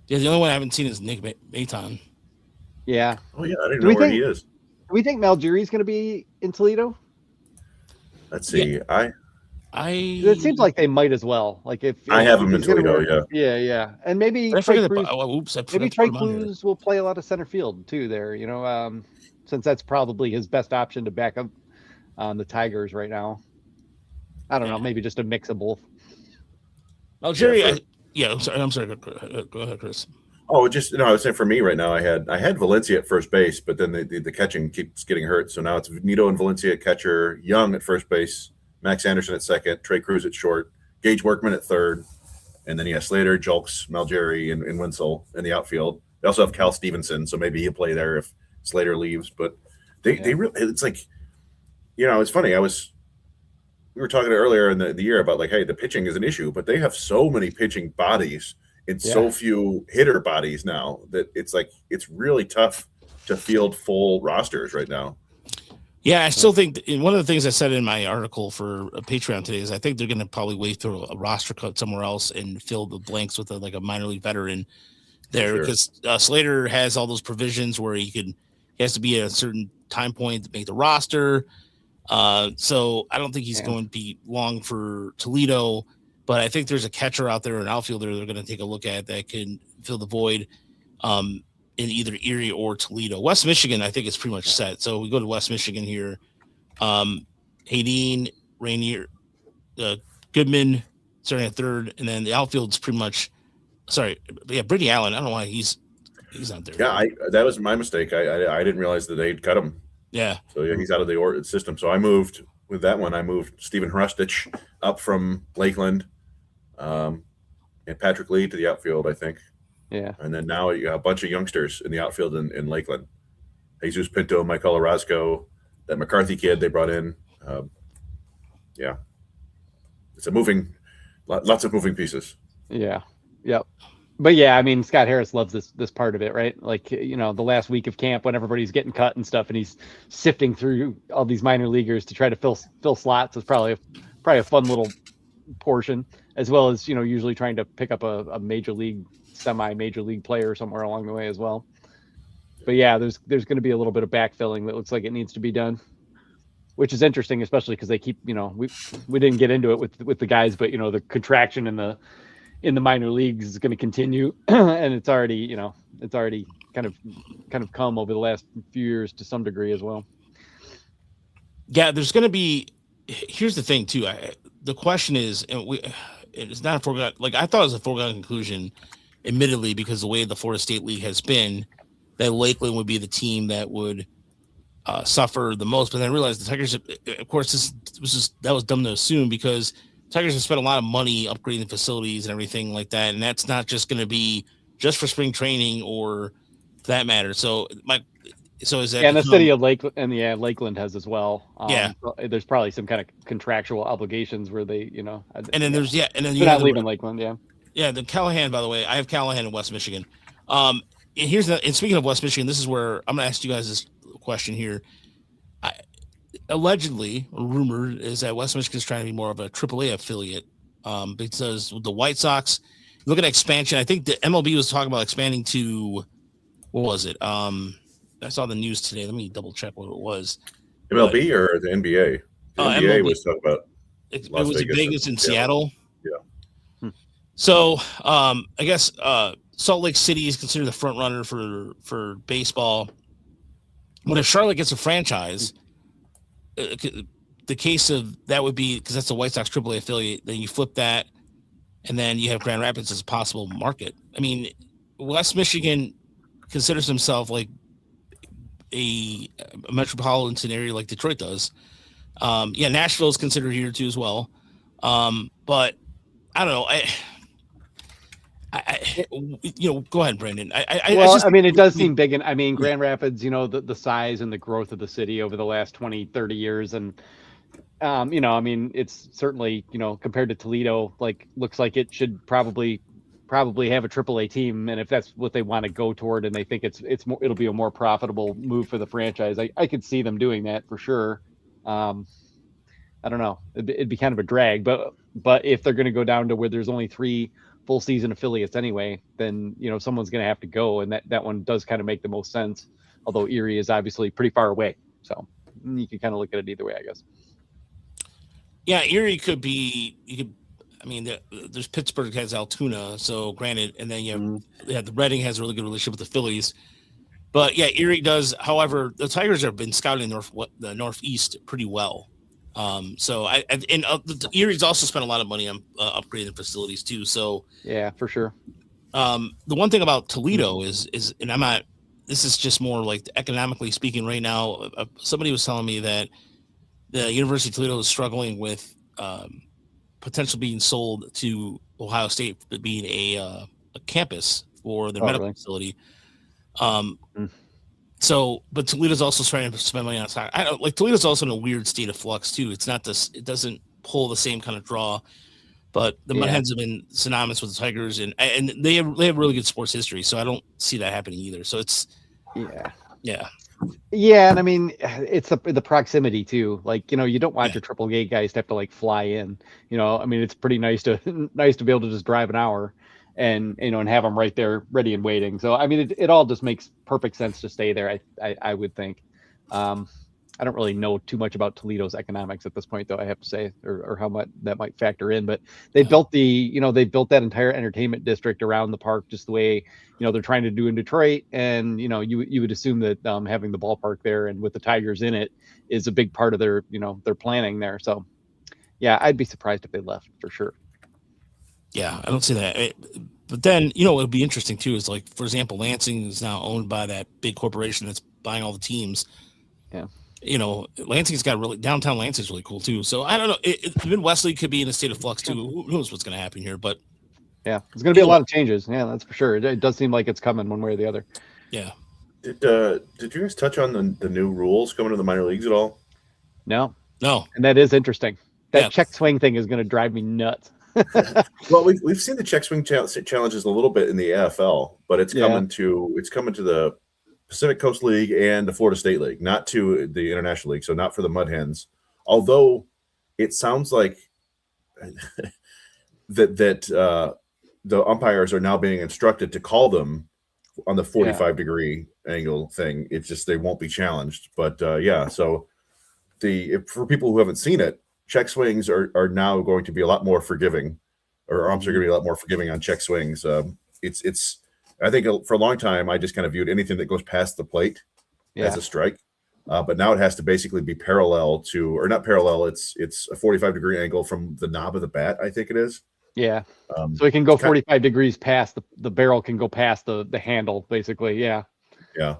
Yeah, the only one I haven't seen is Nick Maton. Yeah. Oh yeah, I didn't know where he is. Do we think Malgeri's going to be in Toledo? Let's see. Yeah. It seems like they might as well. Like if I have him in Toledo, yeah, and maybe Trey Cruz will play a lot of center field too. There, since that's probably his best option to back up on the Tigers right now. I don't know, maybe just a mix of both. Algeria, I'm sorry. Go ahead, Chris. Oh, I was saying for me right now, I had Valencia at first base, but then the catching keeps getting hurt. So now it's Nito and Valencia at catcher, Young at first base, Max Anderson at second, Trey Cruz at short, Gage Workman at third, and then Slater, Julks, Malgeri, and Winsel in the outfield. They also have Cal Stevenson, so maybe he'll play there if Slater leaves. But they really, it's like, it's funny. We were talking earlier in the year about hey, the pitching is an issue, but they have so many pitching bodies and so few hitter bodies now that it's really tough to field full rosters right now. Yeah, I still think one of the things I said in my article for Patreon today is I think they're going to probably wait through a roster cut somewhere else and fill the blanks with a minor league veteran there because Slater has all those provisions where he has to be at a certain time point to make the roster. So I don't think he's going to be long for Toledo, but I think there's a catcher out there, an outfielder they're going to take a look at that can fill the void. In either Erie or Toledo. West Michigan, I think, is pretty much set. So we go to West Michigan here. Hayden, Rainier, Goodman starting at third, and then the outfield's pretty much Brittany Allen. I don't know why he's not there. Yeah, that was my mistake. I didn't realize that they'd cut him. Yeah. So he's out of the system. So I moved with that one. I moved Stephen Hrustich up from Lakeland, and Patrick Lee to the outfield, I think. Yeah. And then now you got a bunch of youngsters in the outfield in Lakeland. Jesus Pinto, Michael Orozco, that McCarthy kid they brought in. It's lots of moving pieces. Yeah. Yep. But I mean, Scott Harris loves this part of it, right? Like, the last week of camp when everybody's getting cut and stuff, and he's sifting through all these minor leaguers to try to fill slots. It's probably a fun little portion, as well as usually trying to pick up a major league, semi-major league player somewhere along the way as well. But there's going to be a little bit of backfilling that looks like it needs to be done, which is interesting, especially because they keep we didn't get into it with the guys, but the contraction in the minor leagues is going to continue, and it's already kind of come over the last few years to some degree as well. Yeah, there's going to be. Here's the thing too. The question is, it's not a foregone. Like I thought it was a foregone conclusion, admittedly, because the way the Florida State League has been, that Lakeland would be the team that would suffer the most. But then I realized the Tigers, of course, that was dumb to assume because Tigers have spent a lot of money upgrading facilities and everything like that, and that's not just going to be just for spring training or for that matter. So is that? And the city of Lakeland, and Lakeland has as well. Yeah, there's probably some kind of contractual obligations where they, and then there's and then you're not leaving Lakeland, Yeah, the Callahan, by the way, I have Callahan in West Michigan. And speaking of West Michigan, this is where I'm going to ask you guys this question here. Allegedly, rumored is that West Michigan is trying to be more of a AAA affiliate because the White Sox, look at expansion. I think the MLB was talking about expanding to, what was it? I saw the news today. Let me double check what it was. MLB or the NBA? The NBA MLB. was talking about It was Vegas and Seattle. Yeah. So I guess Salt Lake City is considered the front runner for baseball. But if Charlotte gets a franchise, the case of that would be because that's the White Sox AAA affiliate. Then you flip that, and then you have Grand Rapids as a possible market. I mean, West Michigan considers himself like a metropolitan area like Detroit does. Nashville is considered here too as well. But I don't know. Go ahead, Brandon. It does seem big. And Grand Rapids, the size and the growth of the city over the last 20, 30 years. And, it's certainly, compared to Toledo, looks like it should probably have a AAA team. And if that's what they want to go toward and they think it'll be a more profitable move for the franchise, I could see them doing that for sure. I don't know. It'd be kind of a drag, but if they're going to go down to where there's only 3 full season affiliates anyway, then someone's going to have to go, and that one does kind of make the most sense. Although Erie is obviously pretty far away, so you can kind of look at it either way, I guess. Yeah, Erie could be. There's Pittsburgh has Altoona, so granted, and then you have the Reading has a really good relationship with the Phillies, but yeah, Erie does. However, the Tigers have been scouting the Northeast pretty well. Erie's also spent a lot of money on upgrading facilities too. So yeah, for sure. The one thing about Toledo is, and I'm not. This is just more like economically speaking right now. Somebody was telling me that the University of Toledo is struggling with potentially being sold to Ohio State, being a campus for their medical facility. So, but Toledo's also trying to spend money on soccer. Toledo's also in a weird state of flux too. It's not this; it doesn't pull the same kind of draw. But the Mudhens have been synonymous with the Tigers, and they have really good sports history. So I don't see that happening either. So it's yeah. And it's the proximity too. You don't want your AAA guys to have to fly in. It's pretty nice to be able to just drive an hour. And and have them right there ready and waiting. So it all just makes perfect sense to stay there. I would think. I don't really know too much about Toledo's economics at this point, though, I have to say, or how much that might factor in. But they built they built that entire entertainment district around the park just the way they're trying to do in Detroit. And you would assume that having the ballpark there and with the Tigers in it is a big part of their their planning there. So yeah, I'd be surprised if they left for sure. Yeah, I don't see that. But then, what would be interesting too is for example, Lansing is now owned by that big corporation that's buying all the teams. Yeah. Lansing's got downtown Lansing's really cool too. So I don't know. The Midwest League could be in a state of flux too. Who knows what's going to happen here? But yeah, there's going to be a lot of changes. Yeah, that's for sure. It does seem like it's coming one way or the other. Yeah. Did you guys touch on the new rules coming to the minor leagues at all? No. And that is interesting. That check swing thing is going to drive me nuts. Well, we've seen the check swing challenges a little bit in the AFL, but it's coming to the Pacific Coast League and the Florida State League, not to the International League, so not for the Mud Hens. Although it sounds like that the umpires are now being instructed to call them on the 45-degree angle thing. It's just they won't be challenged. But so for people who haven't seen it, check swings are now going to be a lot more forgiving, or umps are going to be a lot more forgiving on check swings. It's I think for a long time I just kind of viewed anything that goes past the plate as a strike, but now it has to basically be parallel to, or not parallel. It's a 45-degree angle from the knob of the bat. I think it is. Yeah. Um, So it can go it's kind- 45 degrees past the barrel can go past the handle, basically. Yeah. yeah.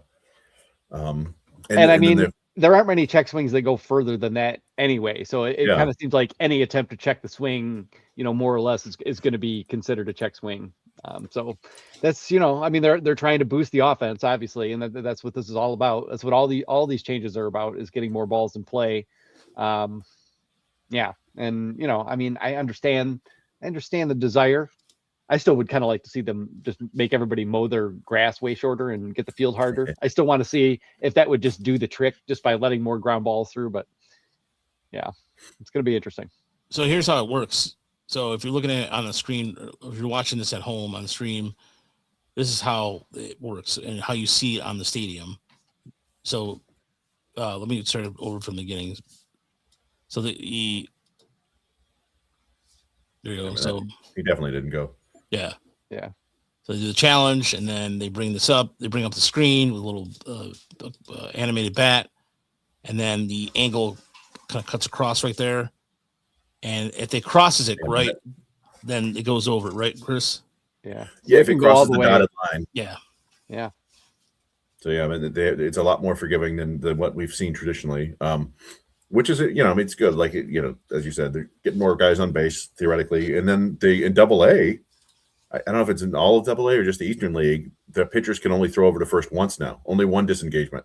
Um, And I and then mean, there aren't many check swings that go further than that anyway. So it Yeah. kind of seems like any attempt to check the swing, more or less is going to be considered a check swing. So that's, I mean, they're trying to boost the offense, obviously, and that's what this is all about. That's what all these changes are about, is getting more balls in play. Yeah. And, I mean, I understand the desire. I still would kind of like to see them just make everybody mow their grass way shorter and get the field harder. I still want to see if that would just do the trick just by letting more ground balls through. But yeah, it's going to be interesting. So here's how it works. So if you're looking at it on the screen, or if you're watching this at home on the stream, this is how it works and how you see it on the stadium. So let me start over from the beginning. So there you go. So he definitely didn't go. yeah. Yeah. So they do the challenge, and then they bring this up. They bring up the screen with a little animated bat, and then the angle kind of cuts across right there. And if they crosses it right, then it goes over, right, Chris? Yeah. Yeah, if it crosses the dotted line. Yeah. Yeah. So yeah, I mean, it's a lot more forgiving than what we've seen traditionally. Which is, I mean, it's good. Like, as you said, they're getting more guys on base theoretically, and then in Double-A, I don't know if it's in all of Double-A or just the Eastern League, the pitchers can only throw over to first once now. Only one disengagement.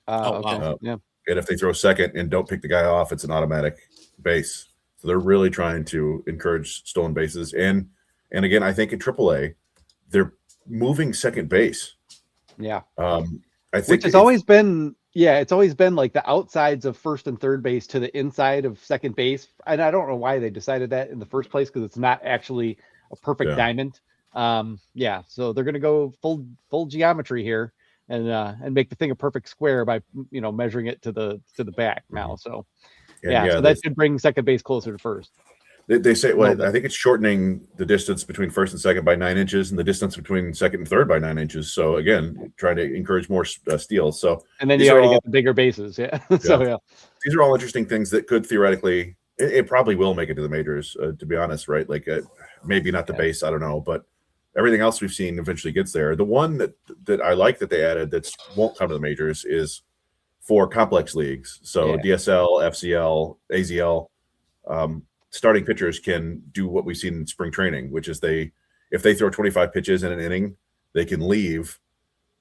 Okay. Wow. Yeah. And if they throw second and don't pick the guy off, it's an automatic base. So they're really trying to encourage stolen bases. And again, I think in Triple-A, they're moving second base. Yeah. I think Which has always been, it's always been like the outsides of first and third base to the inside of second base. And I don't know why they decided that in the first place, because it's not actually a perfect diamond. So they're going to go full geometry here and make the thing a perfect square by, measuring it to the back now. So so that should bring second base closer to first. They say, I think it's shortening the distance between first and second by 9 inches, and the distance between second and third by 9 inches. So again, trying to encourage more steals. So and then you already get the bigger bases. Yeah. So these are all interesting things that could theoretically, it probably will make it to the majors. To be honest, right? Like maybe not the base, I don't know, but everything else we've seen eventually gets there. The one that I like that they added that won't come to the majors is for complex leagues. So DSL, FCL, AZL. Starting pitchers can do what we've seen in spring training, which is if they throw 25 pitches in an inning, they can leave.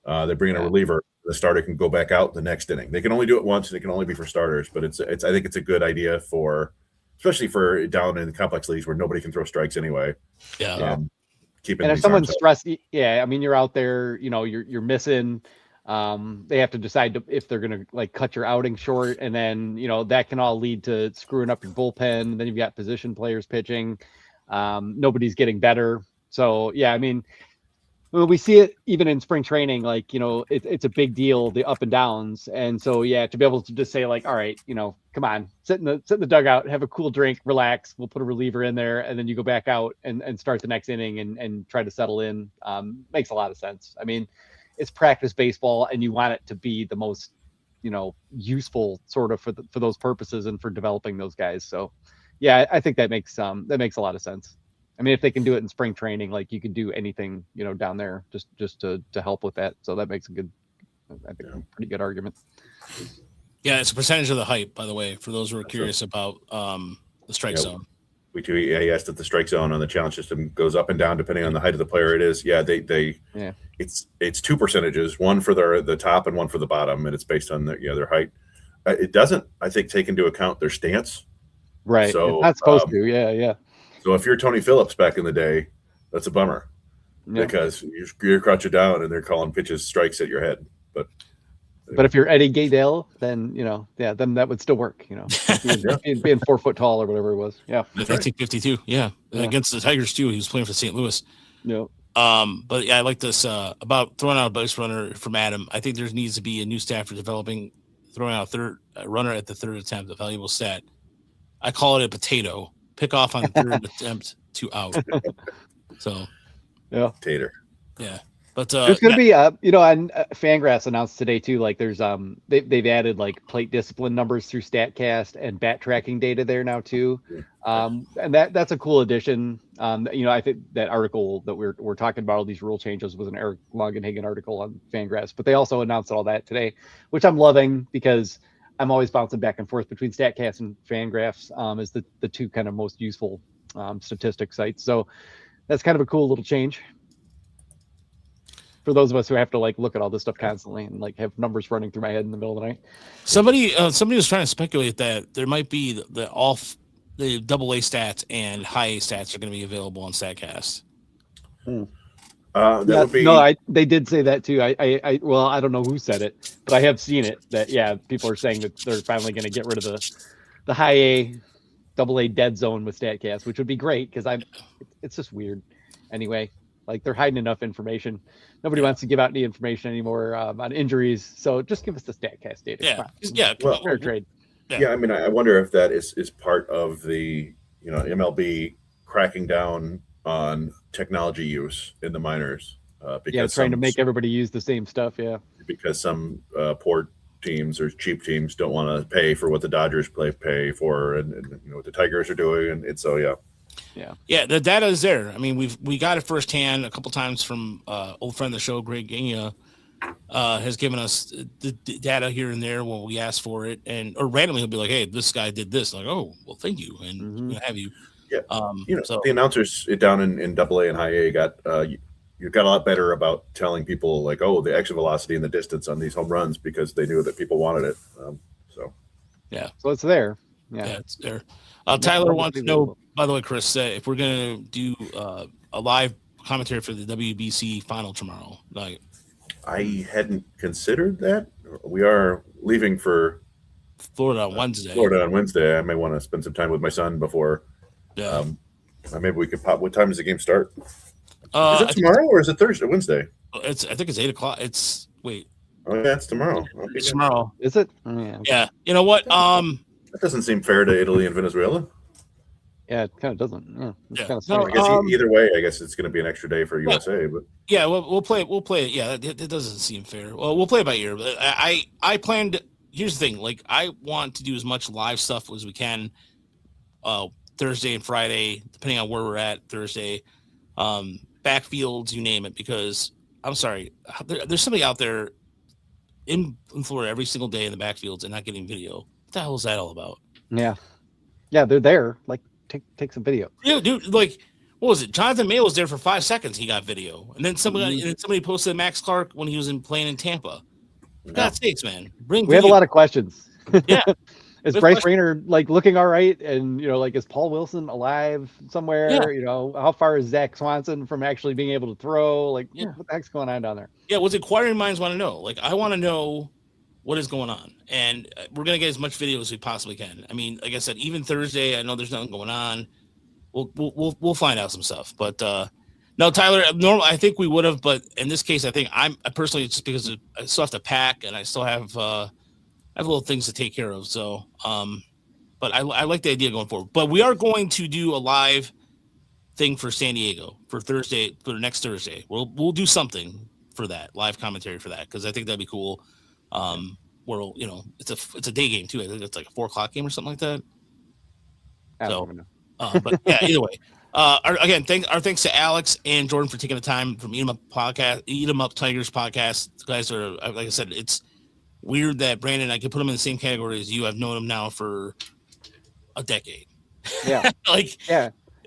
They bring in a reliever. The starter can go back out the next inning. They can only do it once, and it can only be for starters. But I think it's a good idea especially for down in the complex leagues where nobody can throw strikes anyway. Yeah. And if someone's stressed, I mean, you're out there, you're missing. They have to decide if they're going to cut your outing short, and then that can all lead to screwing up your bullpen. Then you've got position players pitching. Nobody's getting better. So I mean, we see it even in spring training. It's a big deal, the up and downs, and so to be able to just say all right, come on, sit in the dugout, have a cool drink, relax. We'll put a reliever in there, and then you go back out and start the next inning and try to settle in. Makes a lot of sense. I mean, it's practice baseball, and you want it to be the most, useful sort of for those purposes and for developing those guys. So, I think that makes a lot of sense. I mean, if they can do it in spring training, you can do anything, down there just to help with that. So that makes a pretty good argument. Yeah, it's a percentage of the hype, by the way, for those who are curious about the strike zone. We do. He asked that the strike zone on the challenge system goes up and down depending on the height of the player. It is. It's two percentages, one for the top and one for the bottom, and it's based on their height. It doesn't, I think, take into account their stance. Right. So it's not supposed to. Yeah. So if you're Tony Phillips back in the day, that's a bummer because you're crouching down and they're calling pitches strikes at your head. But if you're Eddie Gaedel, then then that would still work. Being 4 foot tall or whatever it was. Yeah. 1952. Yeah. Against the Tigers too. He was playing for St. Louis. No. But I like this about throwing out a base runner from Adam. I think there needs to be a new staff for throwing out a runner at the third attempt, a valuable stat. I call it a potato. Pick off on the third attempt to out. So, Tater. Yeah. But There's going to be, and Fangraphs announced today too. Like, there's they've added like plate discipline numbers through Statcast and bat tracking data there now too, and that's a cool addition. I think that article that we're talking about all these rule changes was an Eric Longenhagen article on Fangraphs, but they also announced all that today, which I'm loving because I'm always bouncing back and forth between Statcast and Fangraphs as the two kind of most useful statistic sites. So that's kind of a cool little change for those of us who have to like look at all this stuff constantly and like have numbers running through my head in the middle of the night. Somebody was trying to speculate that there might be the AA stats and high A stats are going to be available on Statcast. That would be... No, they did say that too. I don't know who said it, but I have seen it that people are saying that they're finally going to get rid of the high A, AA dead zone with Statcast, which would be great because it's just weird anyway. Like, they're hiding enough information. Nobody wants to give out any information anymore on injuries. So just give us the Statcast data. Fair trade. Yeah, I mean, I wonder if that is part of the MLB cracking down on technology use in the minors. Because trying to make everybody use the same stuff. Yeah, because some poor teams or cheap teams don't want to pay for what the Dodgers pay for, and what the Tigers are doing, and it's Yeah, the data is there. I mean, we got it firsthand a couple times from old friend of the show, Greg Gagna, has given us the data here and there when we ask for it, or randomly he'll be like, "Hey, this guy did this." Like, "Oh, well, thank you," and what have you. Yeah, so the announcers down in AA and High A got you got a lot better about telling people like, "Oh, the exit velocity and the distance on these home runs," because they knew that people wanted it. So it's there. Yeah, it's there. Tyler wants to know, by the way, Chris, if we're gonna do a live commentary for the WBC final tomorrow. Like, I hadn't considered that. We are leaving for Florida on Wednesday. I may want to spend some time with my son before. Yeah. Maybe we could pop. What time does the game start? Is I it tomorrow or is it Thursday? Wednesday? I think it's 8:00. Wait. Oh yeah, it's tomorrow. Okay. It's tomorrow. Is it? Oh, yeah. Yeah. You know what? That doesn't seem fair to Italy and Venezuela. Yeah, it kind of doesn't. Yeah. It's kind of I guess either way, I guess it's going to be an extra day for USA. But yeah, we'll play it. Yeah, it doesn't seem fair. Well, we'll play it by ear. But I planned. Here's the thing. Like, I want to do as much live stuff as we can. Thursday and Friday, depending on where we're at. Thursday, backfields, you name it. Because I'm sorry, there's somebody out there in Florida every single day in the backfields and not getting video. What the hell is that all about? Yeah, they're there. Like, take some video. Yeah, dude. Like, what was it? Jonathan Mayo was there for 5 seconds. He got video, and then somebody posted Max Clark when he was playing in Tampa. For God's sakes, man, We have a lot of questions. Yeah. Is Bryce Rayner like looking all right? And like, is Paul Wilson alive somewhere? Yeah. How far is Zach Swanson from actually being able to throw? Like, what the heck's going on down there? Yeah, what's inquiring minds want to know. Like, I want to know what is going on, and we're gonna get as much video as we possibly can. I mean, like I said, even Thursday, I know there's nothing going on. We'll find out some stuff, but no, Tyler. Normal, I think we would have, but in this case, I think I personally, just because I still have to pack and I still have little things to take care of. So, but I like the idea going forward. But we are going to do a live thing for San Diego for next Thursday. We'll do something for that, live commentary for that, because I think that'd be cool. Where it's a day game too. I think it's like a 4:00 game or something like that. But yeah, either way. Our thanks to Alex and Jordan for taking the time from Eat 'em Up Tigers podcast. The guys are, like I said, it's weird that Brandon, I could put him in the same category as you. I've known him now for a decade. Yeah.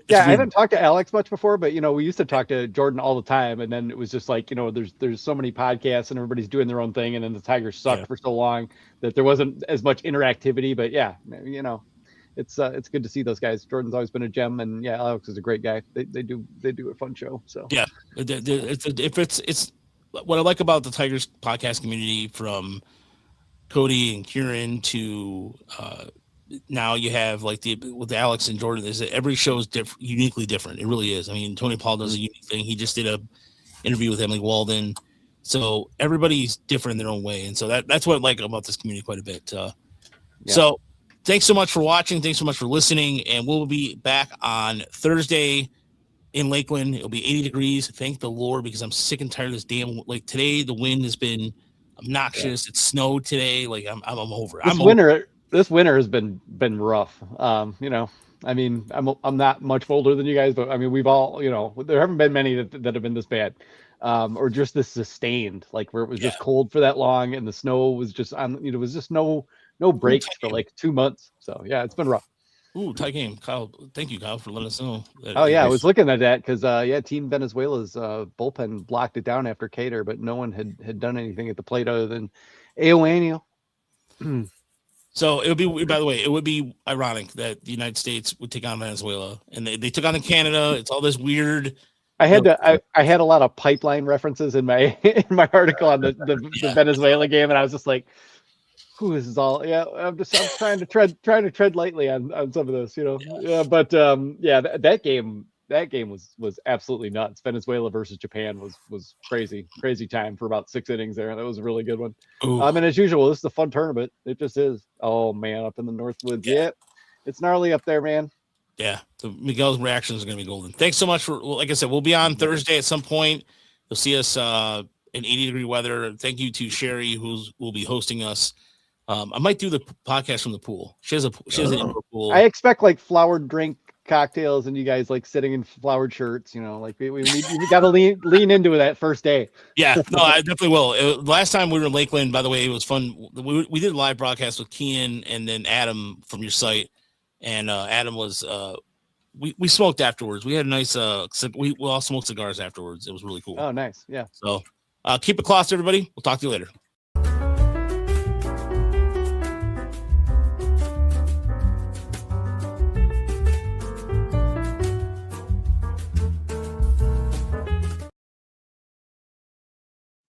Yeah. I haven't talked to Alex much before, but we used to talk to Jordan all the time, and then it was just like, there's so many podcasts and everybody's doing their own thing, and then the Tigers sucked for so long that there wasn't as much interactivity. But it's good to see those guys. Jordan's always been a gem, and Alex is a great guy. They do a fun show. So yeah, it's what I like about the Tigers podcast community, from Cody and Kieran to now you have like with Alex and Jordan, is that every show is uniquely different. It really is. I mean, Tony Paul does a unique thing. He just did a interview with Emily Walden. So everybody's different in their own way. And so that's what I like about this community quite a bit. So thanks so much for watching. Thanks so much for listening. And we'll be back on Thursday in Lakeland. It'll be 80 degrees. Thank the Lord, because I'm sick and tired of this damn. Like today, the wind has been obnoxious. Yeah. It snowed today. Like I'm over. This winter has been rough. You know, I mean, I'm not much older than you guys, but I mean, we've all, you know, there haven't been many that have been this bad, or just this sustained, like where it was just cold for that long and the snow was just on. You know, it was just no breaks for like 2 months. So yeah, it's been rough. Ooh, tight game, Kyle. Thank you, Kyle, for letting us know. Oh yeah, I was looking at that because Team Venezuela's bullpen blocked it down after Cater, but no one had done anything at the plate other than Eugenio. So it would be, by the way, it would be ironic that the United States would take on Venezuela, and they took on Canada. It's all this weird. I had a lot of pipeline references in my article on the Venezuela game, and I was just like, "Who is this all?" Yeah, I'm trying to tread lightly on some of this, you know. Yeah, but that game was absolutely nuts. Venezuela versus Japan was crazy time for about 6 innings there. That was a really good one. And as usual, this is a fun tournament. It just is. Oh man, up in the Northwoods, yeah, it's gnarly up there, man. Yeah, so Miguel's reaction is going to be golden. Thanks so much for, like I said, we'll be on Thursday at some point. You'll see us in 80-degree weather. Thank you to Sherry, who will be hosting us. I might do the podcast from the pool. She has an indoor pool. I expect like flowered drink cocktails and you guys like sitting in flowered shirts, you know, like we got to lean into that first day. Yeah, no, I definitely will. Last time we were in Lakeland, by the way, it was fun. We did a live broadcast with Kian and then Adam from your site, and Adam was we smoked afterwards. We had a nice we all smoked cigars afterwards. It was really cool. Oh, nice. Yeah. So keep it close, everybody. We'll talk to you later.